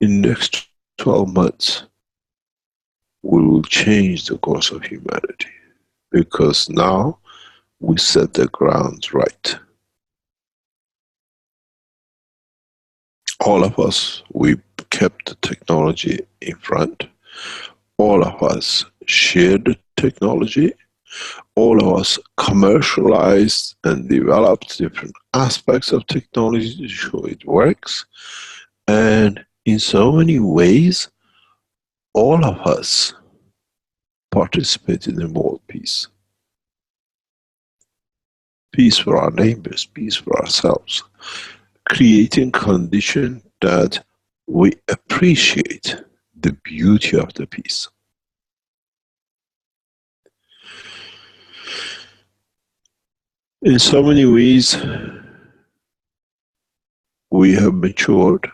In the next 12 months, we will change the course of humanity. Because now we set the grounds right. All of us, we kept the technology in front. All of us shared the technology. All of us commercialized and developed different aspects of technology to show it works. And in so many ways, all of us participated in world peace. Peace for our neighbors, peace for ourselves. Creating conditions that we appreciate the beauty of the peace. In so many ways, we have matured,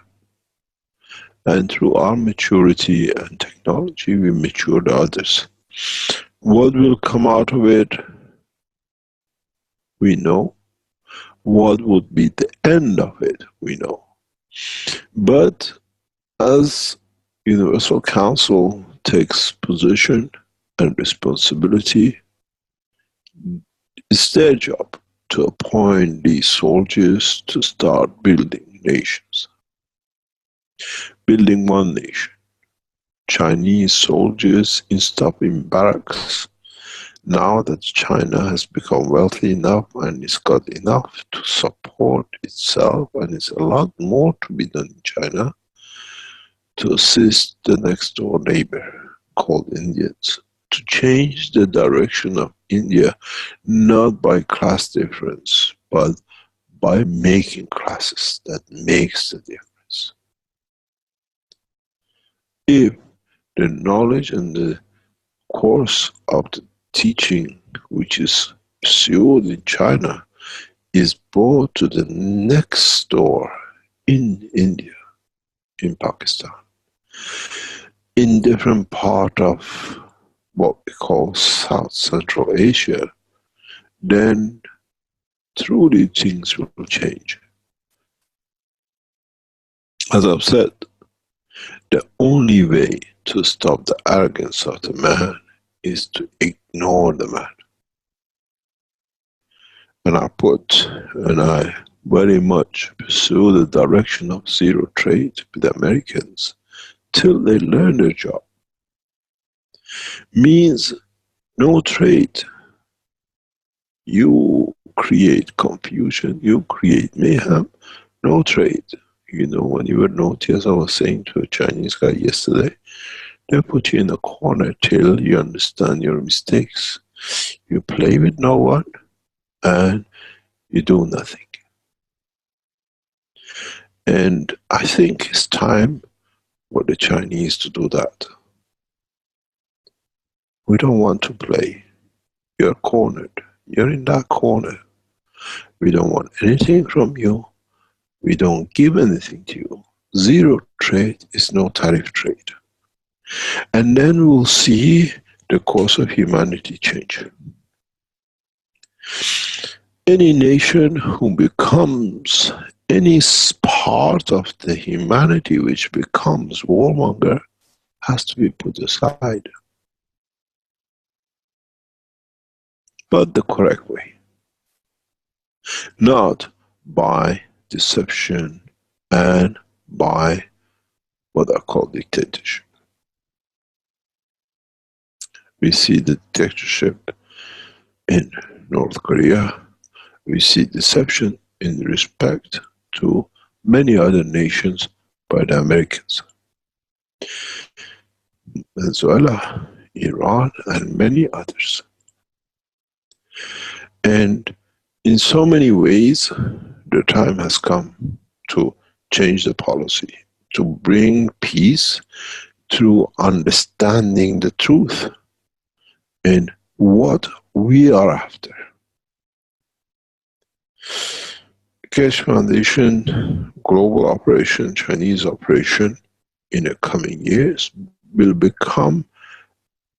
and through our maturity and technology, we matured others. What will come out of it, we know. What would be the end of it, we know. But as Universal Council takes position and responsibility, it's their job to appoint these soldiers to start building nations. Building one nation. Chinese soldiers instead of in barracks. Now that China has become wealthy enough and it's got enough to support itself, and it's a lot more to be done in China to assist the next door neighbor called Indians, to change the direction of India, not by class difference, but by making classes that makes the difference. If the knowledge and the course of the teaching which is pursued in China is brought to the next door in India, in Pakistan, in different part of what we call South Central Asia, then truly things will change. As I've said, the only way to stop the arrogance of the man is to ignore the man. And I very much pursue the direction of zero trade with the Americans till they learn their job. Means no trade. You create confusion, you create mayhem, no trade. You know, when you were naughty, as I was saying to a Chinese guy yesterday, they put you in a corner till you understand your mistakes. You play with no one and you do nothing. And I think it's time for the Chinese to do that. We don't want to play. You're cornered. You're in that corner. We don't want anything from you. We don't give anything to you. Zero trade is no tariff trade. And then we'll see the course of humanity change. Any nation who becomes any part of the humanity which becomes warmonger has to be put aside. But the correct way. Not by deception and by what I call dictatorship. We see the dictatorship in North Korea. We see deception in respect to many other nations by the Americans. Venezuela, Iran, and many others. And in so many ways, the time has come to change the policy, to bring peace through understanding the truth and what we are after. Keshe Foundation global operation, Chinese operation, in the coming years will become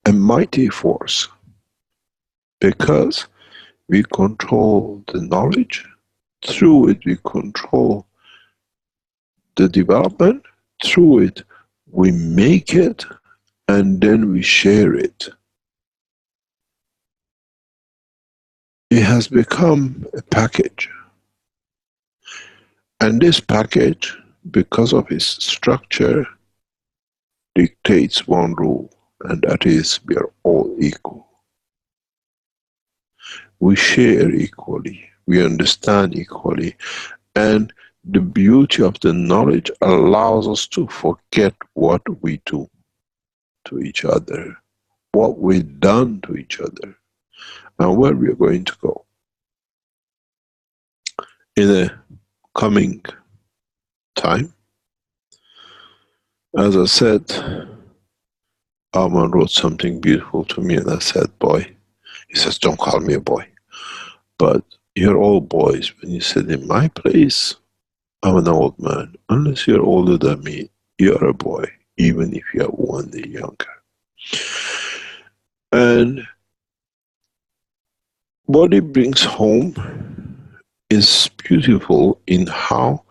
a mighty force because we control the knowledge, through it we control the development, through it we make it, and then we share it. It has become a package. And this package, because of its structure, dictates one rule, and that is we are all equal. We share equally, we understand equally, and the beauty of the knowledge allows us to forget what we do to each other, what we've done to each other, and where we are going to go. In the coming time, as I said, Arman wrote something beautiful to me, and I said, boy. He says, don't call me a boy. But you're all boys. When you said, in my place, I'm an old man. Unless you're older than me, you're a boy, even if you're 1 day younger. And what it brings home is beautiful in how,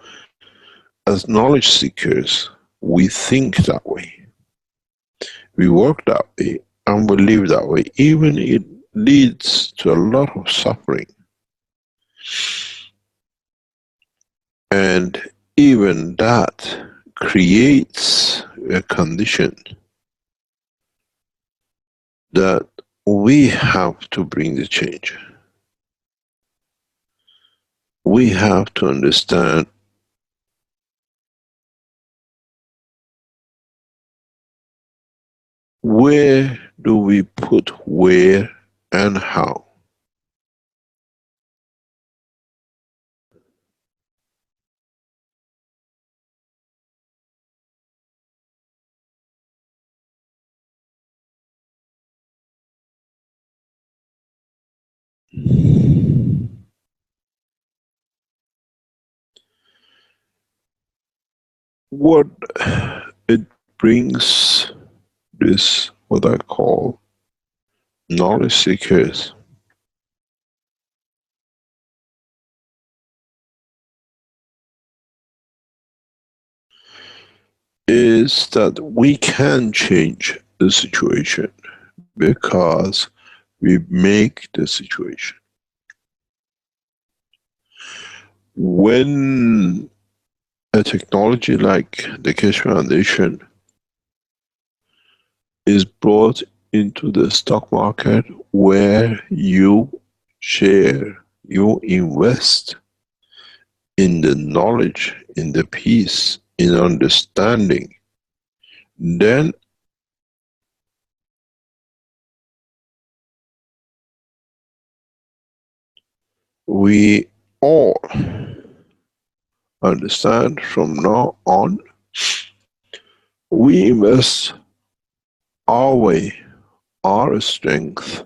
as knowledge seekers, we think that way. We work that way, and we live that way. Even it leads to a lot of suffering. And even that creates a condition that we have to bring the change. We have to understand where do we put where and how. What it brings this, what I call knowledge seekers, is that we can change the situation because we make the situation. When a technology like the Keshe Foundation is brought into the stock market, where you share, you invest in the knowledge, in the peace, in understanding, then we all understand from now on, we invest our way, our strength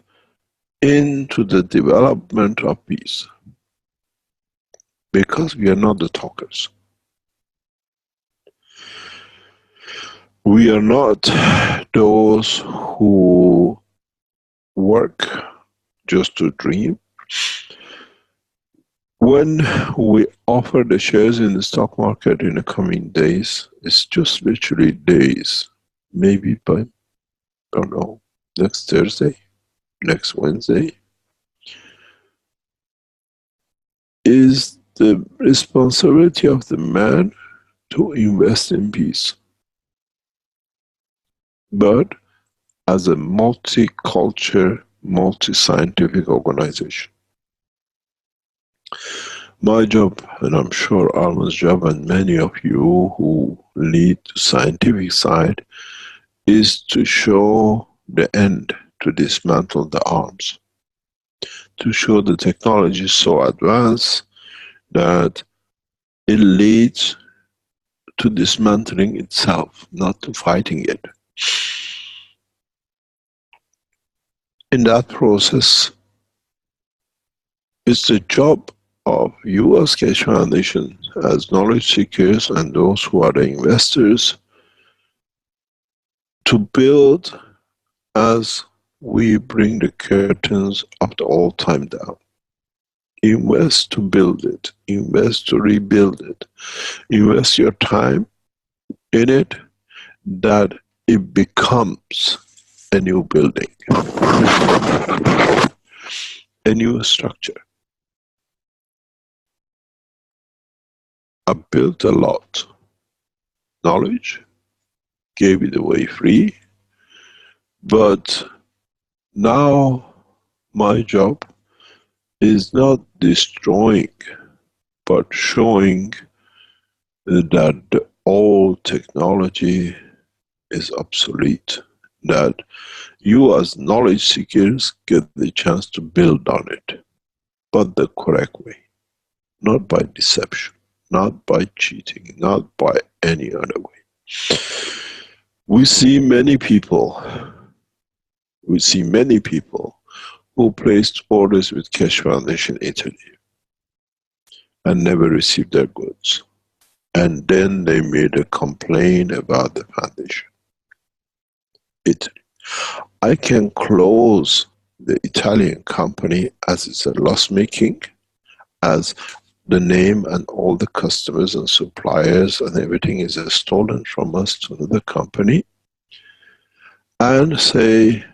into the development of peace. Because we are not the talkers. We are not those who work just to dream. When we offer the shares in the stock market in the coming days, it's just literally days. Maybe by, I don't know, next Thursday, next Wednesday, is the responsibility of the man to invest in peace. But as a multicultural, multi-scientific organization. My job, and I'm sure Arman's job, and many of you who lead the scientific side, is to show the end, to dismantle the arms, to show the technology is so advanced that it leads to dismantling itself, not to fighting it. In that process, it's the job of you as Keshe Foundation, as knowledge seekers and those who are the investors, to build as we bring the curtains of the old time down. Invest to build it, invest to rebuild it, invest your time in it, that it becomes a new building, a new structure. I built a lot. Knowledge, gave it away free, but now my job is not destroying, but showing that the old technology is obsolete, that you as knowledge seekers get the chance to build on it, but the correct way, not by deception, not by cheating, not by any other way. We see many people who placed orders with Keshe Foundation Italy and never received their goods. And then they made a complaint about the foundation. Italy. I can close the Italian company as it's a loss making, as the name and all the customers and suppliers and everything is stolen from us to another company, and say,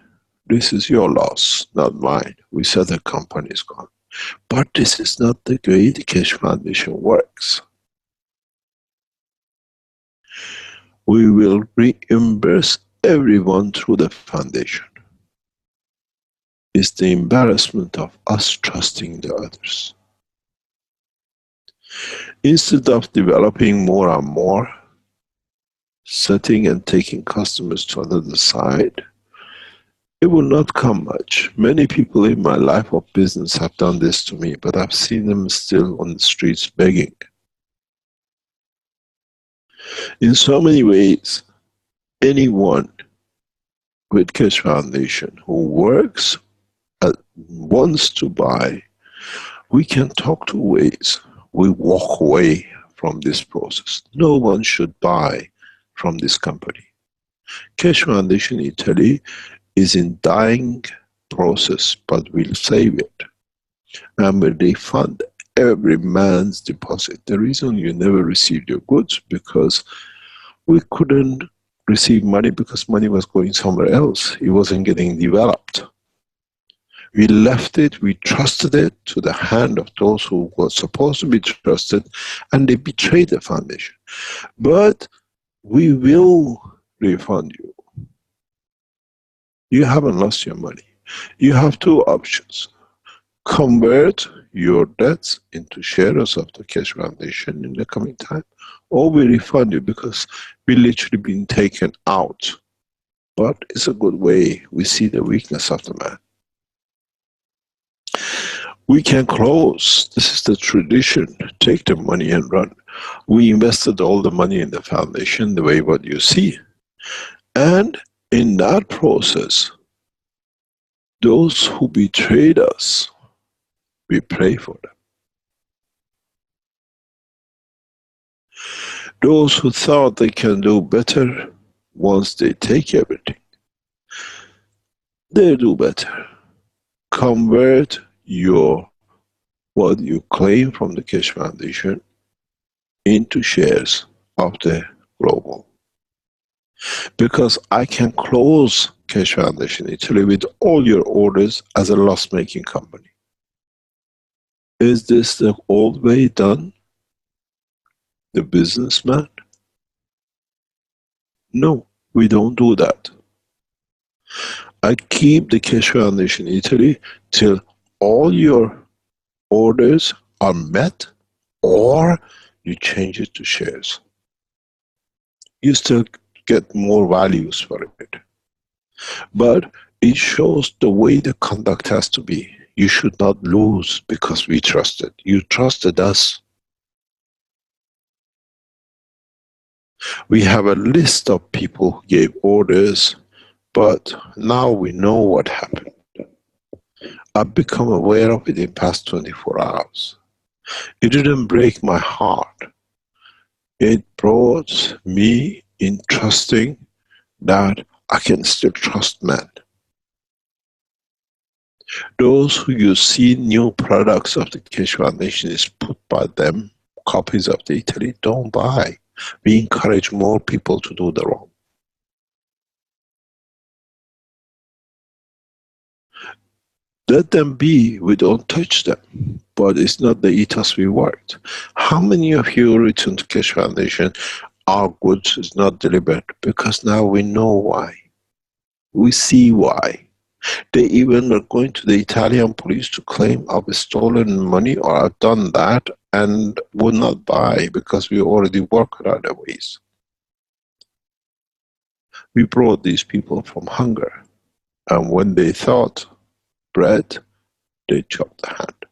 this is your loss, not mine. We said the company is gone. But this is not the way the Keshe Foundation works. We will reimburse everyone through the foundation. It's the embarrassment of us trusting the others. Instead of developing more and more, setting and taking customers to another side, it will not come much. Many people in my life of business have done this to me, but I've seen them still on the streets begging. In so many ways, anyone with Keshe Foundation who works, wants to buy, we can talk two ways. We walk away from this process. No one should buy from this company. Keshe Foundation Italy is in dying process, but we'll save it. And we'll refund every man's deposit. The reason you never received your goods, because we couldn't receive money because money was going somewhere else. It wasn't getting developed. We left it, we trusted it to the hand of those who were supposed to be trusted, and they betrayed the foundation. But we will refund you. You haven't lost your money. You have two options. Convert your debts into shares of the Keshe Foundation in the coming time, or we refund you because we literally been taken out. But it's a good way. We see the weakness of the man. We can close. This is the tradition. Take the money and run. We invested all the money in the foundation the way what you see. And in that process, those who betrayed us, we pray for them. Those who thought they can do better once they take everything, they do better. Convert what you claim from the Keshe Foundation into shares of the global. Because I can close Keshe Foundation Italy with all your orders as a loss-making company. Is this the old way done? The businessman? No, we don't do that. I keep the Keshe Foundation in Italy till all your orders are met, or you change it to shares. You still get more values for it. But it shows the way the conduct has to be. You should not lose because we trusted. You trusted us. We have a list of people who gave orders, but now we know what happened. I've become aware of it in the past 24 hours. It didn't break my heart. It brought me in trusting that I can still trust men. Those who you see new products of the Keshe Foundation is put by them, copies of the Italy, don't buy. We encourage more people to do the wrong. Let them be, we don't touch them, but it's not the ethos we worked. How many of you return to Keshe Foundation, our goods is not delivered? Because now we know why. We see why. They even are going to the Italian police to claim I've stolen money or I've done that and would not buy because we already work other ways. We brought these people from hunger, and when they thought bread, they chopped the hand.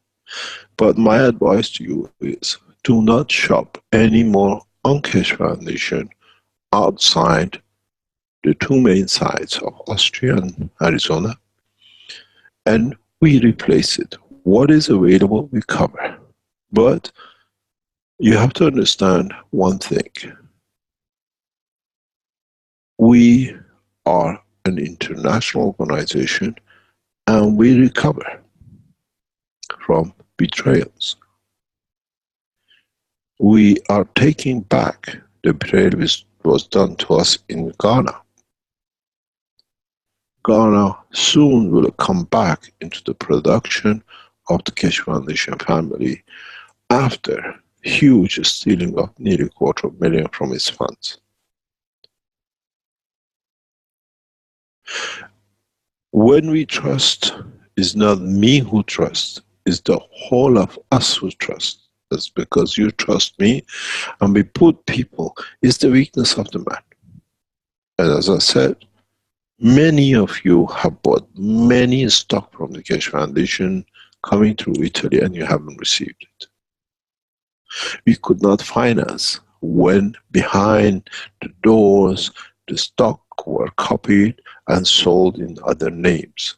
But my advice to you is do not shop anymore on Keshe Foundation outside the two main sites of Austria and Arizona, and we replace it. What is available, we cover. But you have to understand one thing. We are an international organization and we recover from betrayals. We are taking back the betrayal which was done to us in Ghana. Ghana soon will come back into the production of the Keshe Foundation family after huge stealing of nearly $250,000 from its funds. When we trust, it's not me who trusts, it's the whole of us who trust. That's because you trust me, and we put people, it's the weakness of the man. And as I said, many of you have bought many stock from the Keshe Foundation coming through Italy and you haven't received it. We could not finance when behind the doors the stock were copied and sold in other names.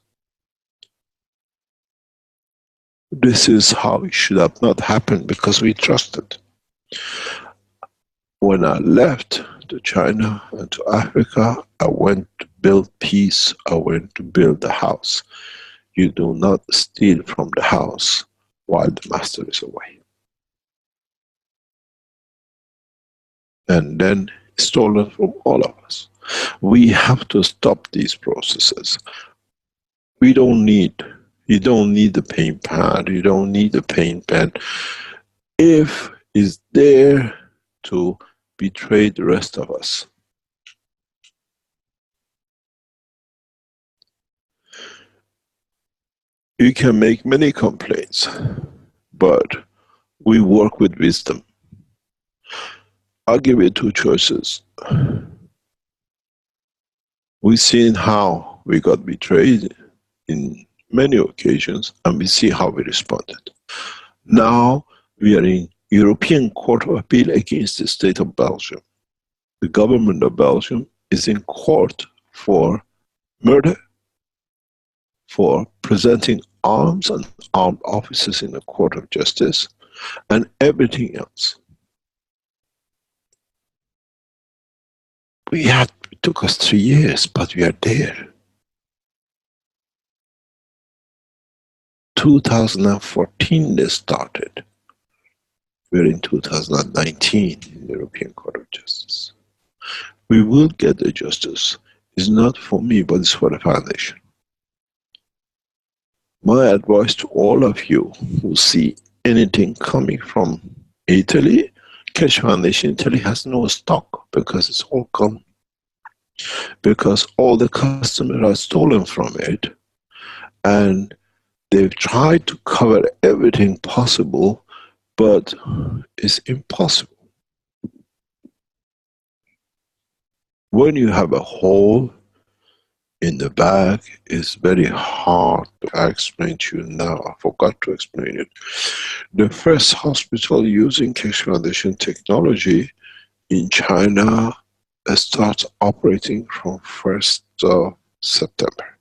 This is how it should have not happened because we trusted. When I left to China and to Africa, I went to build peace, I went to build the house. You do not steal from the house while the master is away. And then stolen from all of us. We have to stop these processes. You don't need the paint pad, you don't need the paint pen. If it's there to betray the rest of us. You can make many complaints, but we work with wisdom. I'll give you two choices. We've seen how we got betrayed in many occasions, and we see how we responded. Now we are in European Court of Appeal against the state of Belgium. The government of Belgium is in court for murder, for presenting arms and armed officers in a court of justice, and everything else. It took us 3 years, but we are there. 2014 they started. We're in 2019 in the European Court of Justice. We will get the justice. It's not for me, but it's for the foundation. My advice to all of you who see anything coming from Italy, Keshe Foundation Italy has no stock because it's all gone. because all the customers are stolen from it, and they've tried to cover everything possible, but it's impossible. When you have a hole in the bag, it's very hard to explain to you now. I forgot to explain it. The first hospital using Keshe Foundation technology in China starts operating from 1st of September.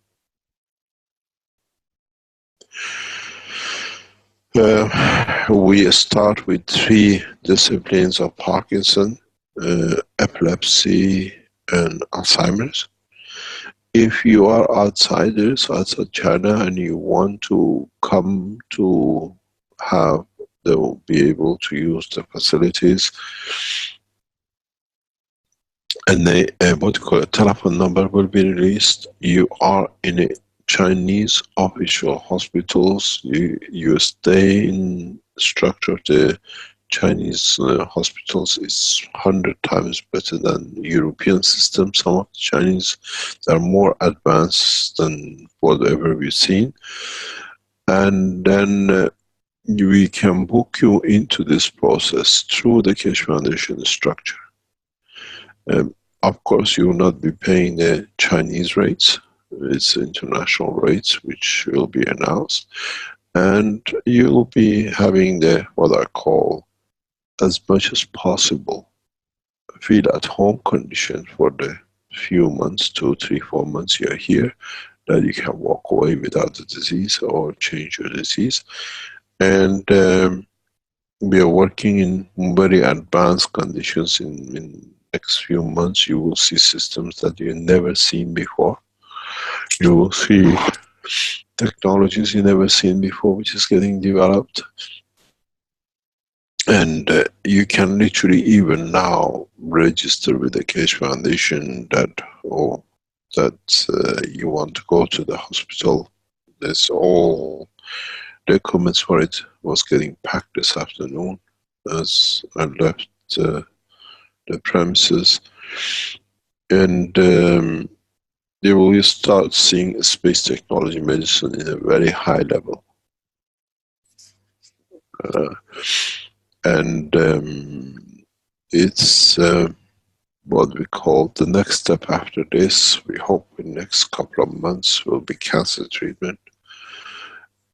We start with 3 disciplines of Parkinson, epilepsy, and Alzheimer's. If you are outsiders outside China and you want to come to have, they will be able to use the facilities, and they, what you call a telephone number will be released. You are in a Chinese official hospitals. You stay in structure of the Chinese hospitals is 100 times better than European system. Some of the Chinese are more advanced than whatever we've seen. And then we can book you into this process through the Keshe Foundation structure. Of course, you will not be paying the Chinese rates. It's international rates which will be announced. And you'll be having the, what I call, as much as possible, feel at home condition for the few months, 2, 3, 4 months you are here, that you can walk away without the disease or change your disease. And we are working in very advanced conditions. In next few months you will see systems that you've never seen before. You will see technologies you've never seen before which is getting developed. And you can literally even now register with the Keshe Foundation that, you want to go to the hospital. There's all documents for it was getting packed this afternoon as I left the premises. And you will start seeing space technology medicine in a very high level. It's what we call the next step after this. We hope in the next couple of months will be cancer treatment.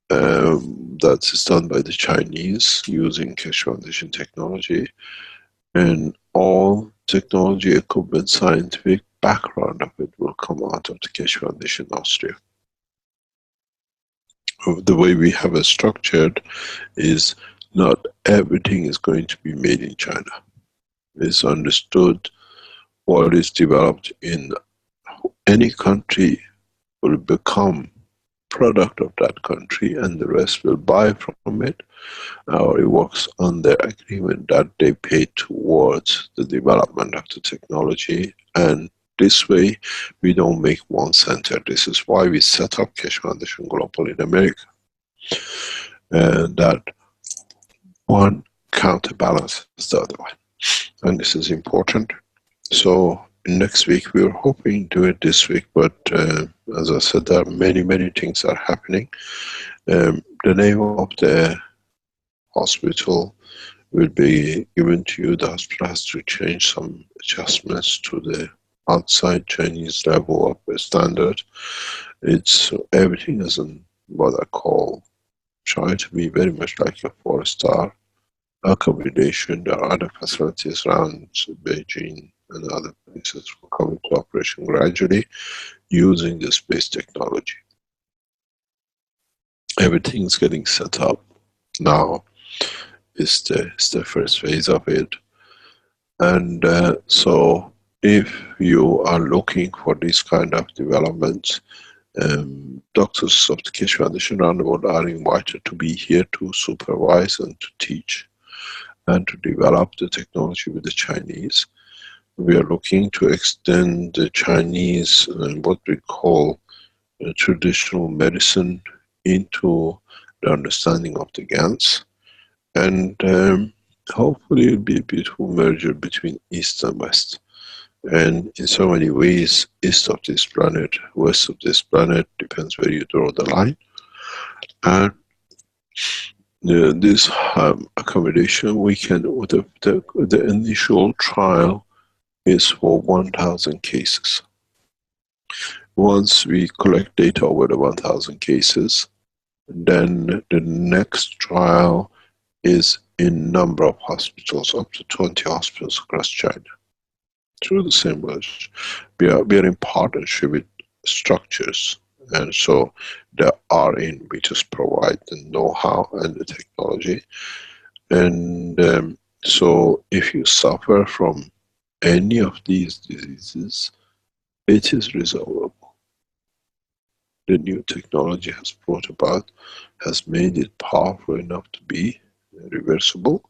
That is done by the Chinese using Keshe Foundation technology, and all technology, equipment, scientific background of it will come out of the Keshe Foundation Austria. The way we have it structured is not everything is going to be made in China. It's understood what is developed in any country will become product of that country, and the rest will buy from it, or it works on their agreement that they pay towards the development of the technology. And this way we don't make one center. This is why we set up Keshe Foundation Global in America, and that one counterbalances the other one, and this is important. So next week we were hoping to do it this week, but as I said, there are many things are happening. The name of the hospital will be given to you. The hospital has to change some adjustments to the outside Chinese level of standard. It's everything is in what I call trying to be very much like a 4-star accommodation. There are other facilities around Beijing and other places will come into operation gradually using the space technology. Everything's getting set up now. It's the first phase of it. And so if you are looking for this kind of developments, doctors of the Keshe Foundation around the world are invited to be here to supervise and to teach and to develop the technology with the Chinese. We are looking to extend the Chinese what we call traditional medicine into the understanding of the GANs, and hopefully it will be a beautiful merger between East and West. And in so many ways, east of this planet, west of this planet, depends where you draw the line. And this accommodation, we can, the initial trial is for 1,000 cases. Once we collect data over the 1,000 cases, then the next trial is in number of hospitals, up to 20 hospitals across China. Through the same words, we are in partnership with structures, and so they are in, we just provide the know-how and the technology. And so if you suffer from any of these diseases, it is resolvable. The new technology has brought about, has made it powerful enough to be reversible,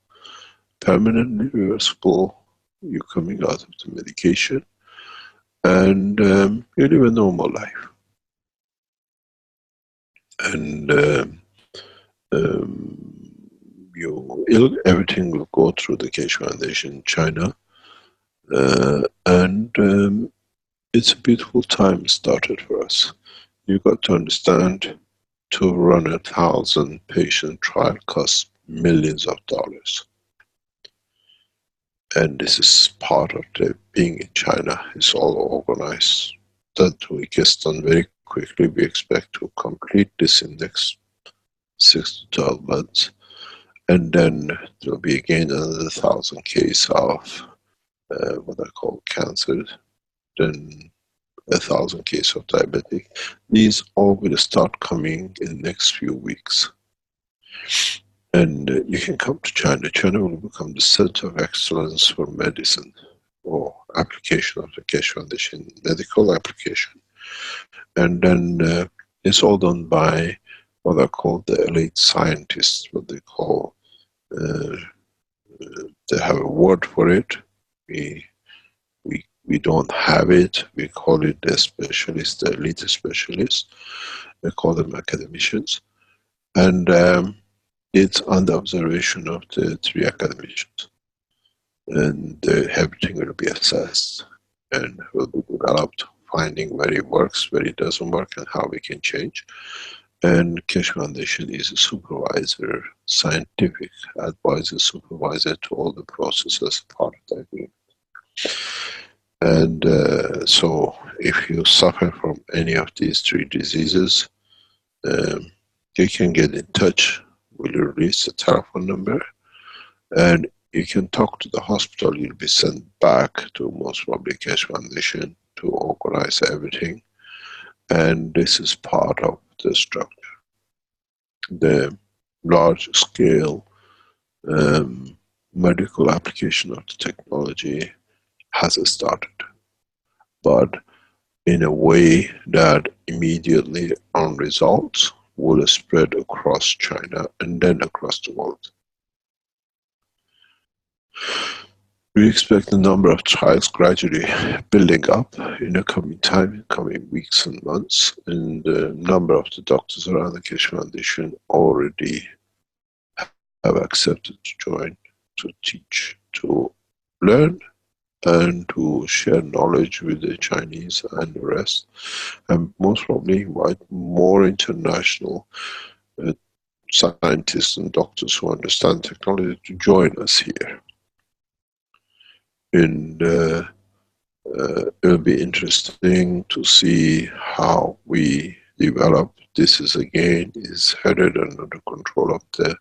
permanently reversible. You're coming out of the medication, and you live a normal life. And everything will go through the Keshe Foundation in China, and it's a beautiful time started for us. You've got to understand, to run 1,000 patient trial costs millions of dollars. And this is part of the being in China. It's all organized. That we get done very quickly. We expect to complete this in next 6 to 12 months. And then there will be again another 1,000 cases of what I call cancer. Then 1,000 cases of diabetic. These all will start coming in the next few weeks. And you can come to China. China will become the center of excellence for medicine, or application of the Keshe Foundation, medical application. And then it's all done by what are called the elite scientists, what they call, they have a word for it. We don't have it. We call it the specialists, the elite specialists. We call them academicians. And it's under observation of the 3 academicians. And everything will be assessed and will be developed, finding where it works, where it doesn't work, and how we can change. And Keshe Foundation is a supervisor, scientific advisor, supervisor to all the processes part of the agreement. And so if you suffer from any of these 3 diseases, you can get in touch. We'll release the telephone number, and you can talk to the hospital. You'll be sent back to most probably Keshe Foundation to organize everything. And this is part of the structure. The large scale medical application of the technology has started, but in a way that immediately on results will spread across China and then across the world. We expect the number of trials gradually building up in the coming time, coming weeks and months, and the number of the doctors around the Keshe Foundation already have accepted to join, to teach, to learn, and to share knowledge with the Chinese and the rest, and most probably invite more international scientists and doctors who understand technology to join us here. And it'll be interesting to see how we develop. This is again is headed under the control of the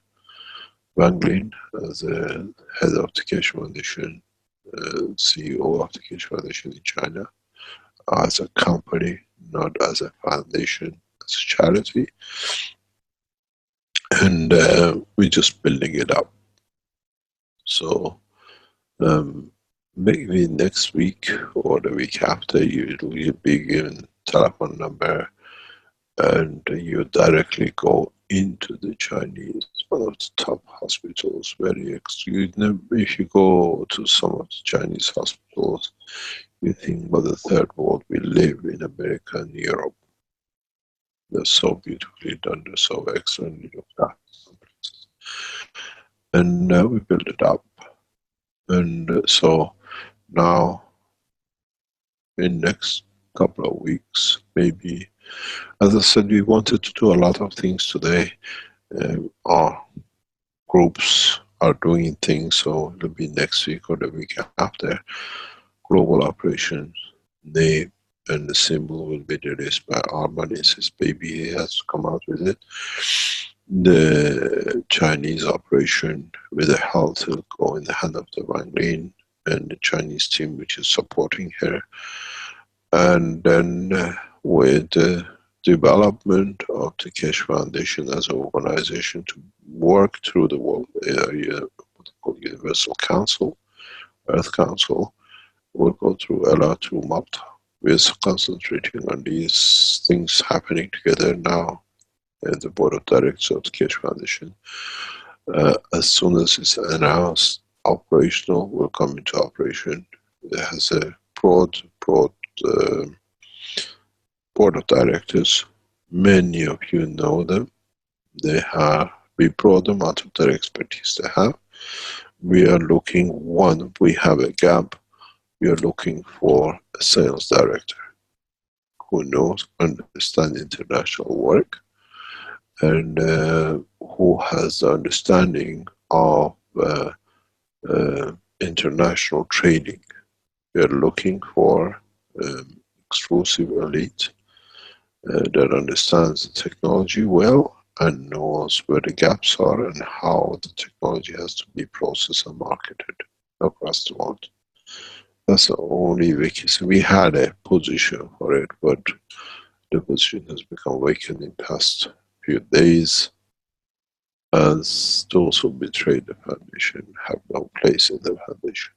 Wang Lin as the head of the Keshe Foundation, CEO of the Keshe Foundation in China, as a company, not as a foundation, as a charity. And we're just building it up. So maybe next week or the week after, you'll be given telephone number, and you directly go into the Chinese, one of the top hospitals. If you go to some of the Chinese hospitals, you think, well, the third world we live in America and Europe. They're so beautifully done, they're so excellently looked at. And we build it up. And so now in next couple of weeks, maybe. As I said, we wanted to do a lot of things today. Our groups are doing things, so it'll be next week or the week after. Global operations name and the symbol will be released by Arman. It's his baby, he has to come out with it. The Chinese operation with the health will go in the hand of the Wang Lin and the Chinese team which is supporting her. And then with the development of the Keshe Foundation as an organization to work through the world area, what they call Universal Council, Earth Council, will go through Ella, through Malta. We're concentrating on these things happening together now at the board of directors of the Keshe Foundation. As soon as it's announced operational, will come into operation. It has a broad board of directors. Many of you know them. They have, we brought them out of their expertise they have. We are looking, one, we have a gap. We are looking for a sales director who knows, understands international work, and who has the understanding of international trading. We are looking for exclusive elite that understands the technology well and knows where the gaps are and how the technology has to be processed and marketed across the world. That's the only vacancy. We had a position for it, but the position has become vacant in past few days, as those who betrayed the foundation have no place in the foundation.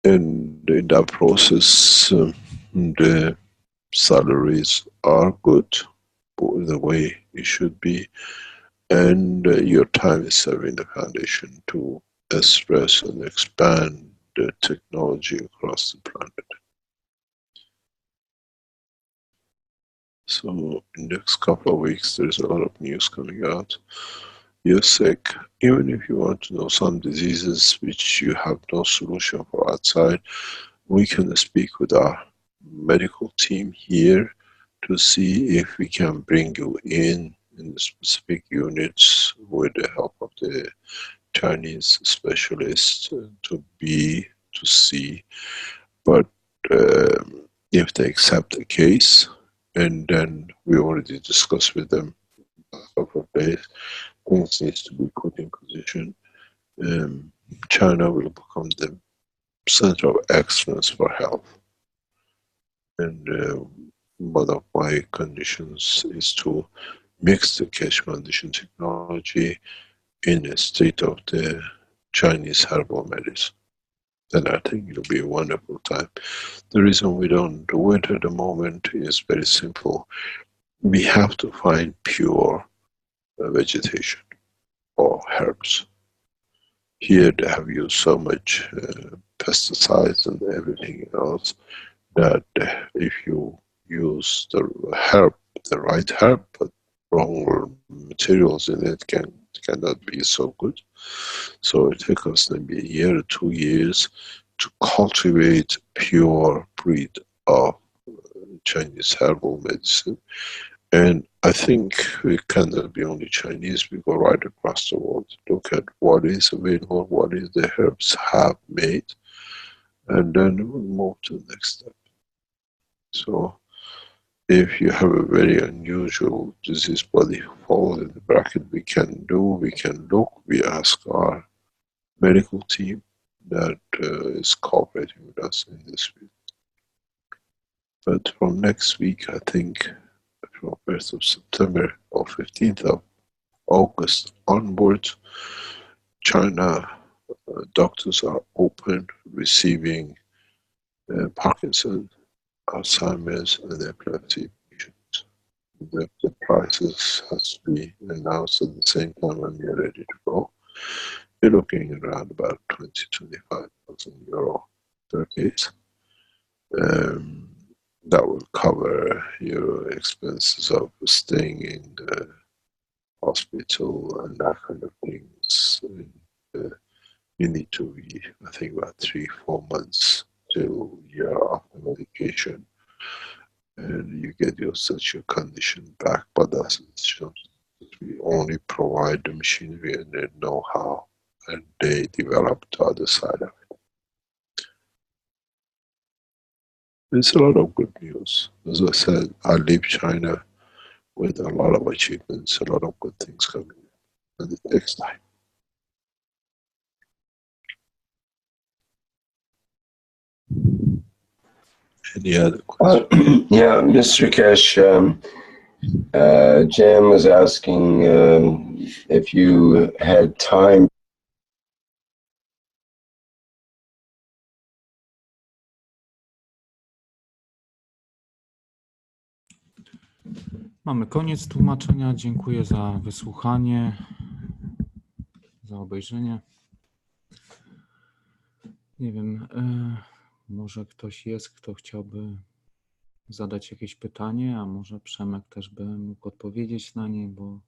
And in that process, the salaries are good, in the way it should be, and your time is serving the foundation to express and expand the technology across the planet. So in the next couple of weeks, there's a lot of news coming out. You're sick, even if you want to know some diseases which you have no solution for outside, we can speak with our medical team here to see if we can bring you in the specific units with the help of the Chinese specialists to see. But if they accept the case, and then we already discussed with them a couple of days, things needs to be put in position. China will become the center of excellence for health. And one of my conditions is to mix the Keshe Foundation technology in a state of the Chinese herbal medicine. Then I think it'll be a wonderful time. The reason we don't do it at the moment is very simple. We have to find pure vegetation or herbs. Here they have used so much pesticides and everything else that if you use the herb, the right herb, but wrong materials in it, cannot be so good. So it takes us maybe a year or 2 years to cultivate pure breed of Chinese herbal medicine. And I think we cannot be only Chinese, we go right across the world, look at what is available, what is the herbs have made, and then we'll move to the next step. So if you have a very unusual disease body fall in the bracket, we can look, we ask our medical team that is cooperating with us in this field. But from next week, I think from 1st of September or 15th of August onwards, China doctors are open receiving Parkinson's, Alzheimer's and epilepsy patients. The prices has to be announced at the same time when we are ready to go. We're looking around about 20,000–25,000 euro per case. That will cover your expenses of staying in the hospital and that kind of things. You need to be, I think, about 3–4 months till year after medication, and you get your such a condition back. But that's just we only provide the machinery and the know-how, and they develop the other side of it. It's a lot of good news. As I said, I leave China with a lot of achievements, a lot of good things coming, and it takes time. Any other questions? Yeah, Mr. Keshe, Jan was asking if you had time. Mamy koniec tłumaczenia. Dziękuję za wysłuchanie, za obejrzenie. Nie wiem, może ktoś jest, kto chciałby zadać jakieś pytanie, a może Przemek też by mógł odpowiedzieć na nie, bo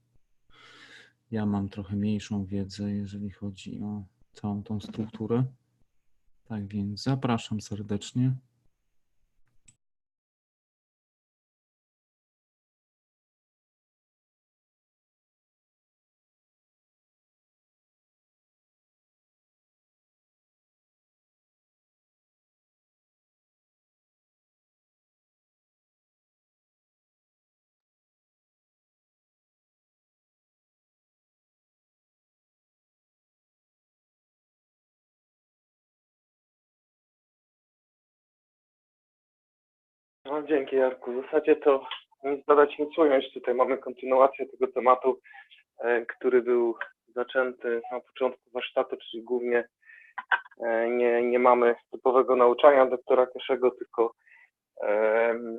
ja mam trochę mniejszą wiedzę, jeżeli chodzi o całą tą strukturę. Tak więc zapraszam serdecznie. No, dzięki, Jarku. W zasadzie to nic dodać, nic ująć. Tutaj mamy kontynuację tego tematu, który był zaczęty na początku warsztatu, czyli głównie nie mamy typowego nauczania doktora Keszego, tylko,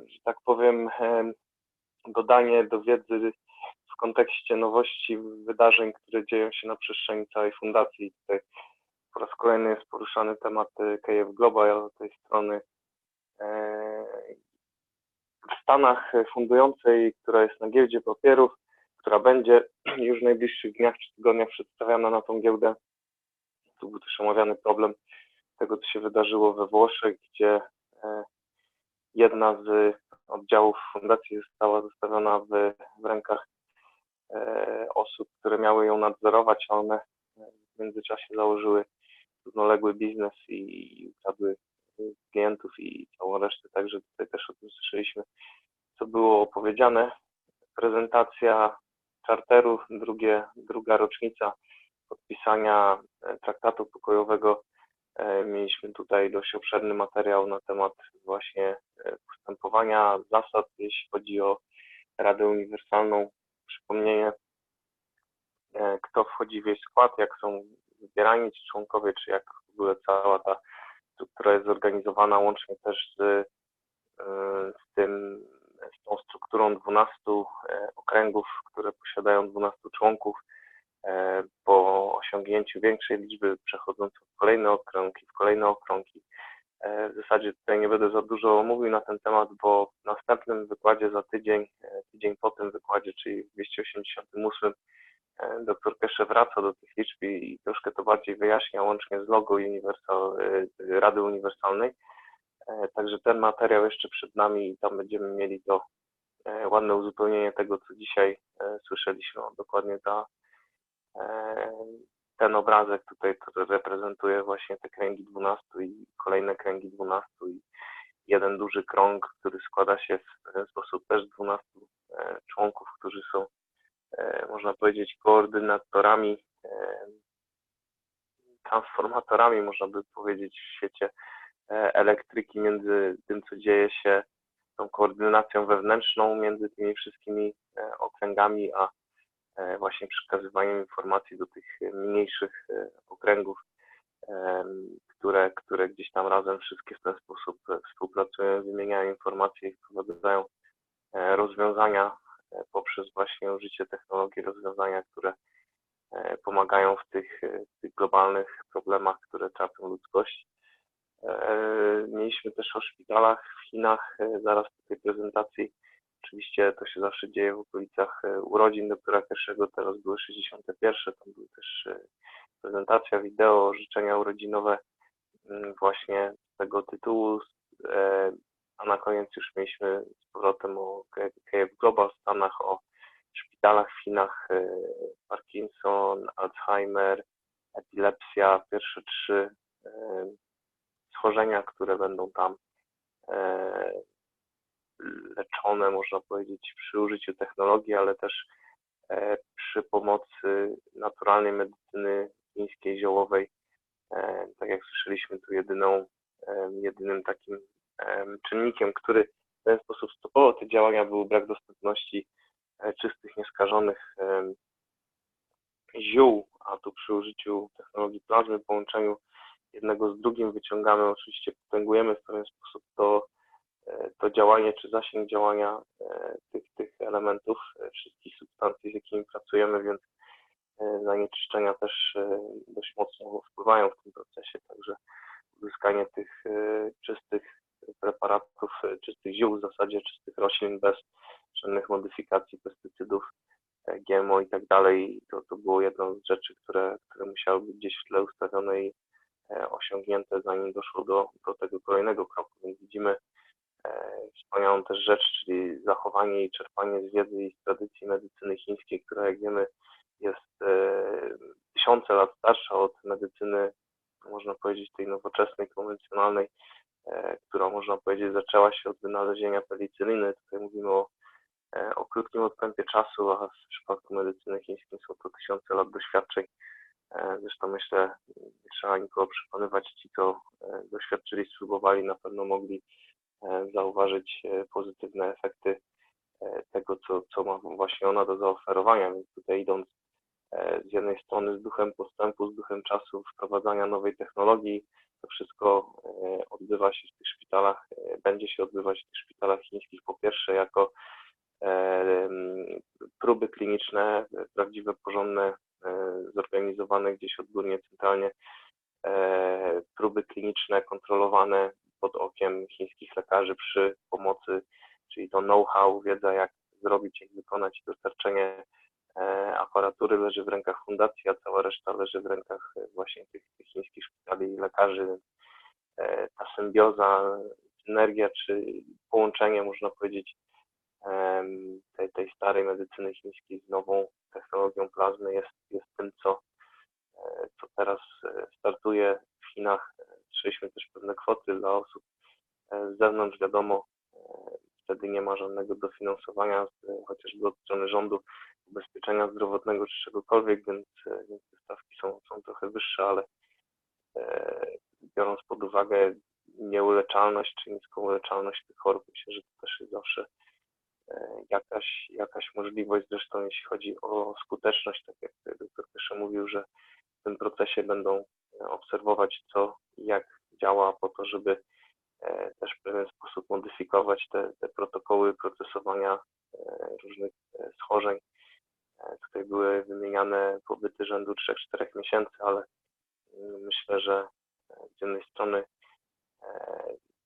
że tak powiem, dodanie do wiedzy w kontekście nowości, wydarzeń, które dzieją się na przestrzeni całej fundacji. Tutaj po raz kolejny jest poruszany temat KF Global, tej strony w Stanach fundującej, która jest na giełdzie papierów, która będzie już w najbliższych dniach czy tygodniach przedstawiana na tą giełdę. Tu był też omawiany problem tego, co się wydarzyło we Włoszech, gdzie jedna z oddziałów fundacji została zostawiona w rękach osób, które miały ją nadzorować, a one w międzyczasie założyły równoległy biznes i ukradły klientów i całą resztę, także tutaj też o tym słyszeliśmy, co było opowiedziane. Prezentacja charteru, druga rocznica podpisania traktatu pokojowego. Mieliśmy tutaj dość obszerny materiał na temat właśnie postępowania, zasad, jeśli chodzi o Radę Uniwersalną. Przypomnienie, kto wchodzi w jej skład, jak są wybierani ci członkowie, czy jak w ogóle cała ta struktura jest zorganizowana, łącznie też z tą strukturą 12 okręgów, które posiadają 12 członków. Po osiągnięciu większej liczby przechodząc w kolejne okrągi. W zasadzie tutaj nie będę za dużo mówił na ten temat, bo w następnym wykładzie za tydzień po tym wykładzie, czyli w 288, dr Keshe wraca do tych liczb i troszkę to bardziej wyjaśnia, łącznie z logo Rady Uniwersalnej. Także ten materiał jeszcze przed nami i tam będziemy mieli to ładne uzupełnienie tego, co dzisiaj słyszeliśmy. Dokładnie ten obrazek tutaj, który reprezentuje właśnie te kręgi 12 i kolejne kręgi 12 i jeden duży krąg, który składa się w ten sposób też z 12 członków, którzy są, można powiedzieć, koordynatorami, transformatorami, można by powiedzieć, w świecie elektryki między tym, co dzieje się, tą koordynacją wewnętrzną między tymi wszystkimi okręgami, a właśnie przekazywaniem informacji do tych mniejszych okręgów, które gdzieś tam razem wszystkie w ten sposób współpracują, wymieniają informacje i wprowadzają rozwiązania poprzez właśnie użycie technologii, rozwiązania, które pomagają w tych globalnych problemach, które trapią ludzkość. Mieliśmy też o szpitalach w Chinach, zaraz po tej prezentacji. Oczywiście to się zawsze dzieje w okolicach urodzin doktora Keszego, teraz były 61, tam były też prezentacja wideo, życzenia urodzinowe właśnie tego tytułu, a na koniec już mieliśmy z powrotem o KF Global w Stanach, o szpitalach w Chinach, Parkinson, Alzheimer, epilepsja, pierwsze 3 schorzenia, które będą tam leczone, można powiedzieć, przy użyciu technologii, ale też przy pomocy naturalnej medycyny chińskiej, ziołowej. Tak jak słyszeliśmy, tu jedynym takim czynnikiem, który w ten sposób stopował te działania, był brak dostępności czystych, nieskażonych ziół, a tu przy użyciu technologii plazmy, połączeniu jednego z drugim wyciągamy, oczywiście potęgujemy w pewien sposób to działanie, czy zasięg działania tych elementów, wszystkich substancji, z jakimi pracujemy, więc zanieczyszczenia też dość mocno wpływają w tym procesie, także uzyskanie tych czystych preparatów, czystych ziół w zasadzie, czystych roślin bez żadnych modyfikacji, pestycydów, GMO i tak dalej, to było jedną z rzeczy, które musiały być gdzieś w tle ustawione i osiągnięte, zanim doszło do tego kolejnego kroku. Więc widzimy wspaniałą też rzecz, czyli zachowanie i czerpanie z wiedzy i z tradycji medycyny chińskiej, która, jak wiemy, jest tysiące lat starsza od medycyny, można powiedzieć, tej nowoczesnej, konwencjonalnej, która, można powiedzieć, zaczęła się od wynalezienia penicyliny. Tutaj mówimy o krótkim odstępie czasu, a w przypadku medycyny chińskiej są to tysiące lat doświadczeń. Zresztą myślę, nie trzeba nikogo przekonywać, ci, co doświadczyli, spróbowali, na pewno mogli zauważyć pozytywne efekty tego, co ma właśnie ona do zaoferowania. Więc tutaj idąc z jednej strony z duchem postępu, z duchem czasu, wprowadzania nowej technologii, to wszystko odbywa się w tych szpitalach, będzie się odbywać w tych szpitalach chińskich, po pierwsze jako próby kliniczne, prawdziwe, porządne, zorganizowane gdzieś odgórnie, centralnie, próby kliniczne kontrolowane pod okiem chińskich lekarzy przy pomocy, czyli to know-how, wiedza, jak zrobić, jak wykonać, dostarczenie aparatury leży w rękach fundacji, a cała reszta leży w rękach właśnie tych chińskich szpitali i lekarzy. Ta symbioza, synergia czy połączenie, można powiedzieć, tej starej medycyny chińskiej z nową technologią plazmy jest tym, co teraz startuje w Chinach. Słyszeliśmy też pewne kwoty dla osób z zewnątrz, wiadomo, wtedy nie ma żadnego dofinansowania, chociażby od strony rządu, ubezpieczenia zdrowotnego czy czegokolwiek, więc te stawki są trochę wyższe, ale biorąc pod uwagę nieuleczalność czy niską uleczalność tych chorób, myślę, że to też jest zawsze jakaś możliwość. Zresztą jeśli chodzi o skuteczność, tak jak dr Keshe mówił, że w tym procesie będą obserwować, co i jak działa, po to, żeby też w pewien sposób modyfikować te protokoły procesowania różnych schorzeń. Tutaj były wymieniane pobyty rzędu 3-4 miesięcy, ale myślę, że z jednej strony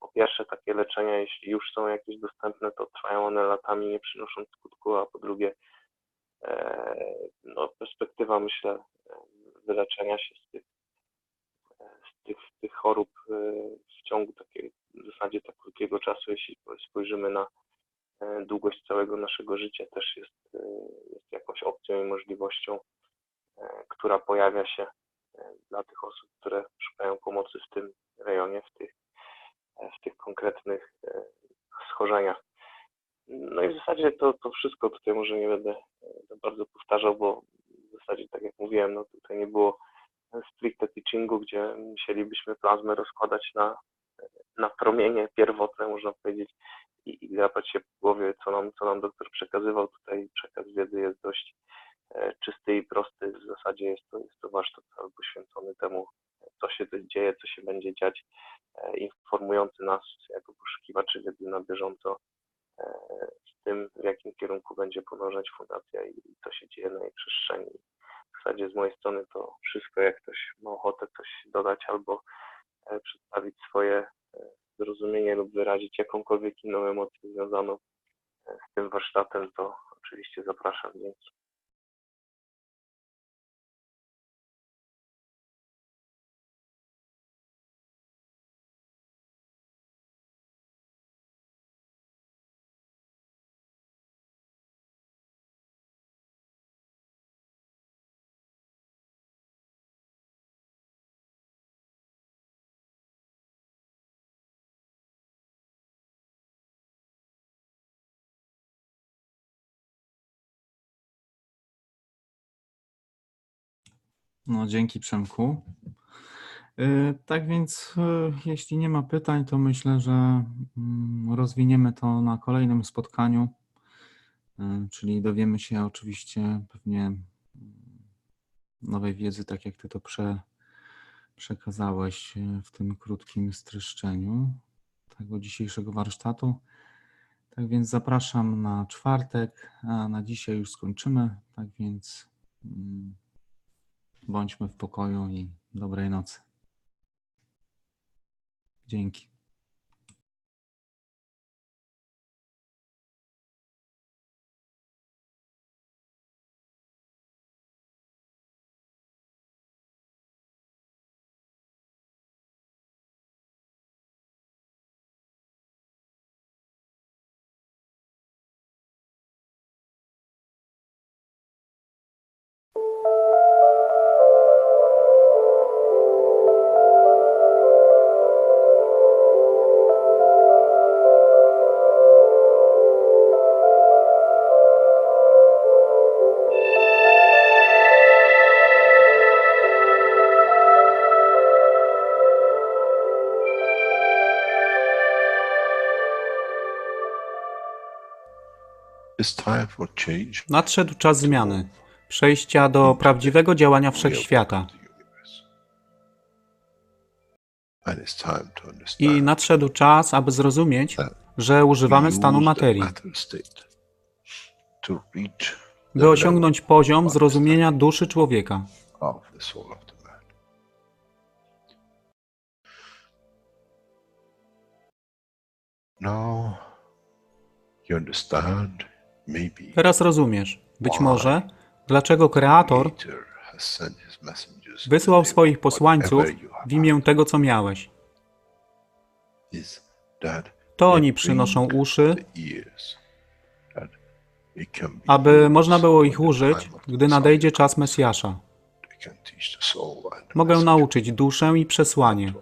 po pierwsze takie leczenia, jeśli już są jakieś dostępne, to trwają one latami, nie przynoszą skutku, a po drugie perspektywa, myślę, wyleczenia się z tych chorób w ciągu takiej w zasadzie tak krótkiego czasu, jeśli spojrzymy na długość całego naszego życia, też jest jakąś opcją i możliwością, która pojawia się dla tych osób, które szukają pomocy w tym rejonie, w tych konkretnych schorzeniach. No i w zasadzie to wszystko. Tutaj może nie będę za bardzo powtarzał, bo w zasadzie, tak jak mówiłem, no tutaj nie było stricte teachingu, gdzie musielibyśmy plazmę rozkładać na promienie pierwotne, można powiedzieć, i drapać się po głowie, co nam doktor przekazywał. Tutaj przekaz wiedzy jest dość czysty i prosty. W zasadzie jest to warsztat cały poświęcony temu, co się dzieje, co się będzie dziać, informujący nas jako poszukiwaczy wiedzy na bieżąco z tym, w jakim kierunku będzie podążać fundacja i co się dzieje na jej przestrzeni. W zasadzie z mojej strony to wszystko. Jak ktoś ma ochotę coś dodać albo przedstawić swoje zrozumienie lub wyrazić jakąkolwiek inną emocję związaną z tym warsztatem, to oczywiście zapraszam. Dzięki. No, dzięki Przemku. Tak więc, jeśli nie ma pytań, to myślę, że rozwiniemy to na kolejnym spotkaniu, czyli dowiemy się oczywiście pewnie nowej wiedzy, tak jak Ty to przekazałeś w tym krótkim streszczeniu tego dzisiejszego warsztatu. Tak więc zapraszam na czwartek, a na dzisiaj już skończymy, tak więc bądźmy w pokoju i dobrej nocy. Dzięki. Nadszedł czas zmiany, przejścia do prawdziwego działania wszechświata. I nadszedł czas, aby zrozumieć, że używamy stanu materii, by osiągnąć poziom zrozumienia duszy człowieka. Teraz rozumiesz, być może, dlaczego Kreator wysłał swoich posłańców w imię tego, co miałeś. To oni przynoszą uszy, aby można było ich użyć, gdy nadejdzie czas Mesjasza. Mogę nauczyć duszę i przesłanie.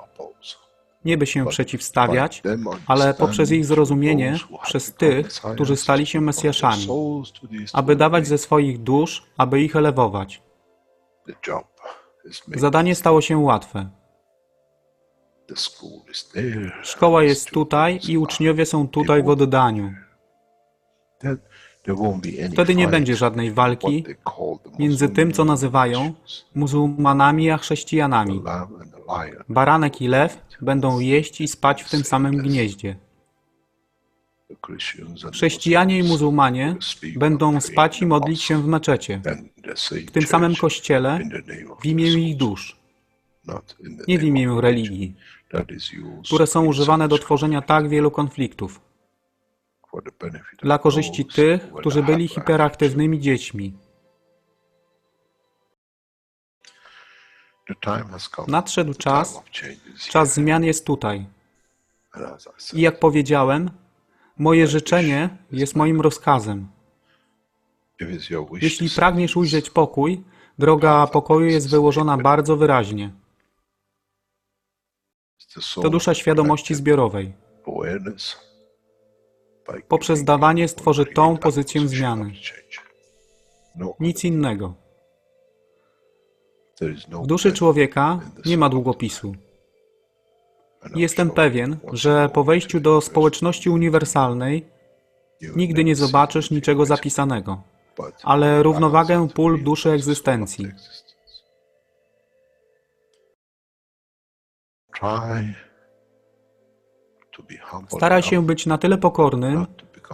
Nie by się przeciwstawiać, ale poprzez ich zrozumienie przez tych, którzy stali się Mesjaszami, aby dawać ze swoich dusz, aby ich elewować. Zadanie stało się łatwe. Szkoła jest tutaj i uczniowie są tutaj w oddaniu. Wtedy nie będzie żadnej walki między tym, co nazywają muzułmanami a chrześcijanami. Baranek i lew będą jeść i spać w tym samym gnieździe. Chrześcijanie i muzułmanie będą spać i modlić się w meczecie, w tym samym kościele, w imię ich dusz, nie w imię religii, które są używane do tworzenia tak wielu konfliktów, dla korzyści tych, którzy byli hiperaktywnymi dziećmi. Nadszedł czas, czas zmian jest tutaj. I jak powiedziałem, moje życzenie jest moim rozkazem. Jeśli pragniesz ujrzeć pokój, droga pokoju jest wyłożona bardzo wyraźnie. To dusza świadomości zbiorowej. Poprzez dawanie stworzy tą pozycję zmiany. Nic innego. W duszy człowieka nie ma długopisu. Jestem pewien, że po wejściu do społeczności uniwersalnej nigdy nie zobaczysz niczego zapisanego, ale równowagę pól duszy egzystencji. Staraj się być na tyle pokornym,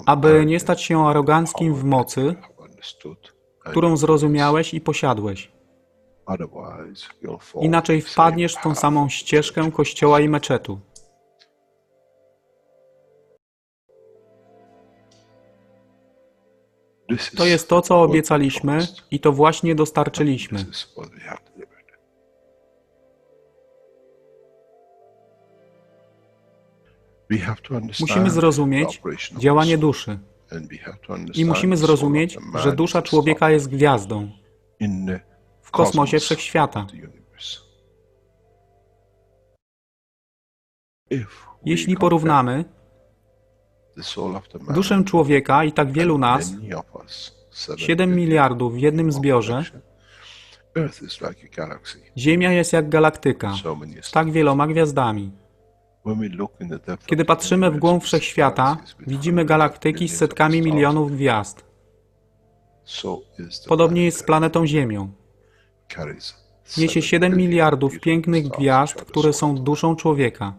aby nie stać się aroganckim w mocy, którą zrozumiałeś i posiadłeś. Inaczej wpadniesz w tą samą ścieżkę kościoła i meczetu. To jest to, co obiecaliśmy i to właśnie dostarczyliśmy. Musimy zrozumieć działanie duszy. I musimy zrozumieć, że dusza człowieka jest gwiazdą w kosmosie wszechświata. Jeśli porównamy duszę człowieka i tak wielu nas, 7 miliardów w jednym zbiorze, Ziemia jest jak galaktyka, z tak wieloma gwiazdami. Kiedy patrzymy w głąb wszechświata, widzimy galaktyki z setkami milionów gwiazd. Podobnie jest z planetą Ziemią. Niesie 7 miliardów pięknych gwiazd, które są duszą człowieka.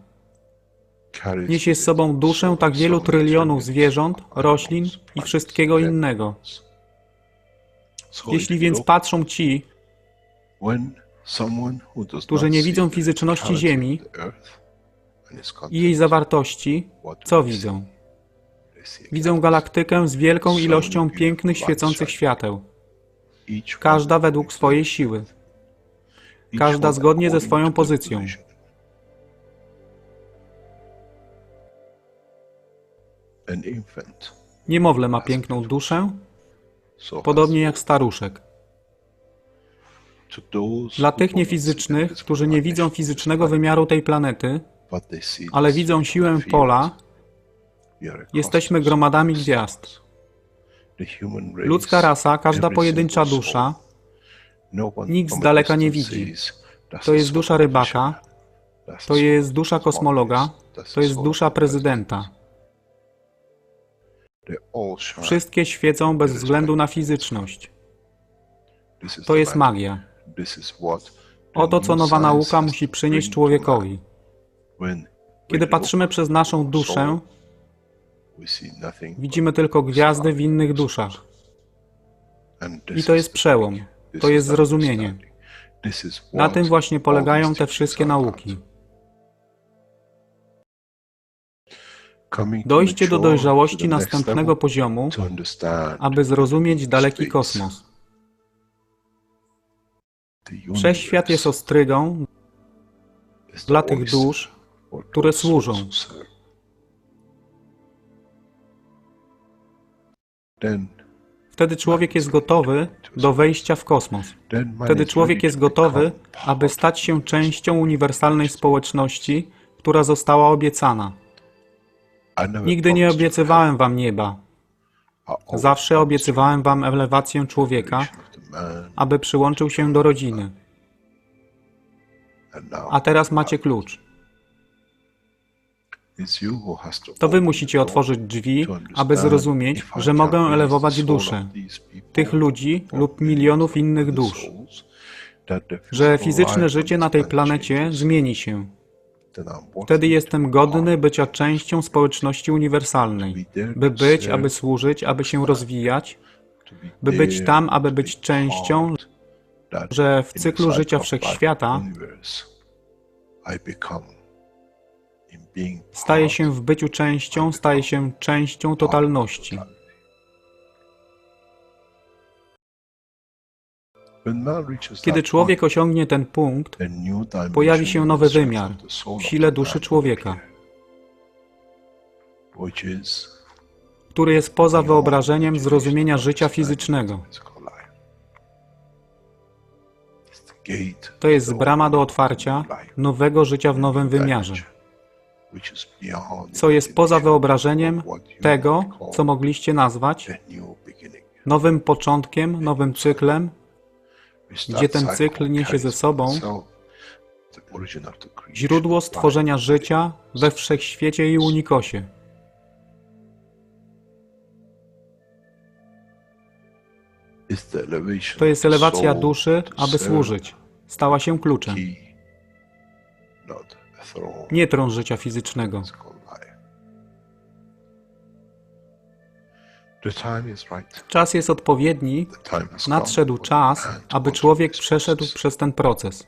Niesie z sobą duszę tak wielu trylionów zwierząt, roślin i wszystkiego innego. Jeśli więc patrzą ci, którzy nie widzą fizyczności Ziemi i jej zawartości, co widzą? Widzą galaktykę z wielką ilością pięknych, świecących świateł. Każda według swojej siły. Każda zgodnie ze swoją pozycją. Niemowlę ma piękną duszę, podobnie jak staruszek. Dla tych niefizycznych, którzy nie widzą fizycznego wymiaru tej planety, ale widzą siłę pola, jesteśmy gromadami gwiazd. Ludzka rasa, każda pojedyncza dusza, nikt z daleka nie widzi. To jest dusza rybaka, to jest dusza kosmologa, to jest dusza prezydenta. Wszystkie świecą bez względu na fizyczność. To jest magia. Oto, co nowa nauka musi przynieść człowiekowi. Kiedy patrzymy przez naszą duszę, widzimy tylko gwiazdy w innych duszach. I to jest przełom. To jest zrozumienie. Na tym właśnie polegają te wszystkie nauki. Dojście do dojrzałości następnego poziomu, aby zrozumieć daleki kosmos. Wszechświat jest ostrygą dla tych dusz, które służą. Wtedy człowiek jest gotowy do wejścia w kosmos. Wtedy człowiek jest gotowy, aby stać się częścią uniwersalnej społeczności, która została obiecana. Nigdy nie obiecywałem wam nieba. Zawsze obiecywałem wam elewację człowieka, aby przyłączył się do rodziny. A teraz macie klucz. To wy musicie otworzyć drzwi, aby zrozumieć, że mogę elewować duszę tych ludzi lub milionów innych dusz. Że fizyczne życie na tej planecie zmieni się. Wtedy jestem godny bycia częścią społeczności uniwersalnej. By być, aby służyć, aby się rozwijać, by być tam, aby być częścią, że w cyklu życia wszechświata staje się w byciu częścią, staje się częścią totalności. Kiedy człowiek osiągnie ten punkt, pojawi się nowy wymiar w sile duszy człowieka, który jest poza wyobrażeniem zrozumienia życia fizycznego. To jest brama do otwarcia nowego życia w nowym wymiarze, co jest poza wyobrażeniem tego, co mogliście nazwać nowym początkiem, nowym cyklem, gdzie ten cykl niesie ze sobą źródło stworzenia życia we wszechświecie i unikosie. To jest elewacja duszy, aby służyć. Stała się kluczem. Nie tron życia fizycznego. Czas jest odpowiedni, nadszedł czas, aby człowiek przeszedł przez ten proces.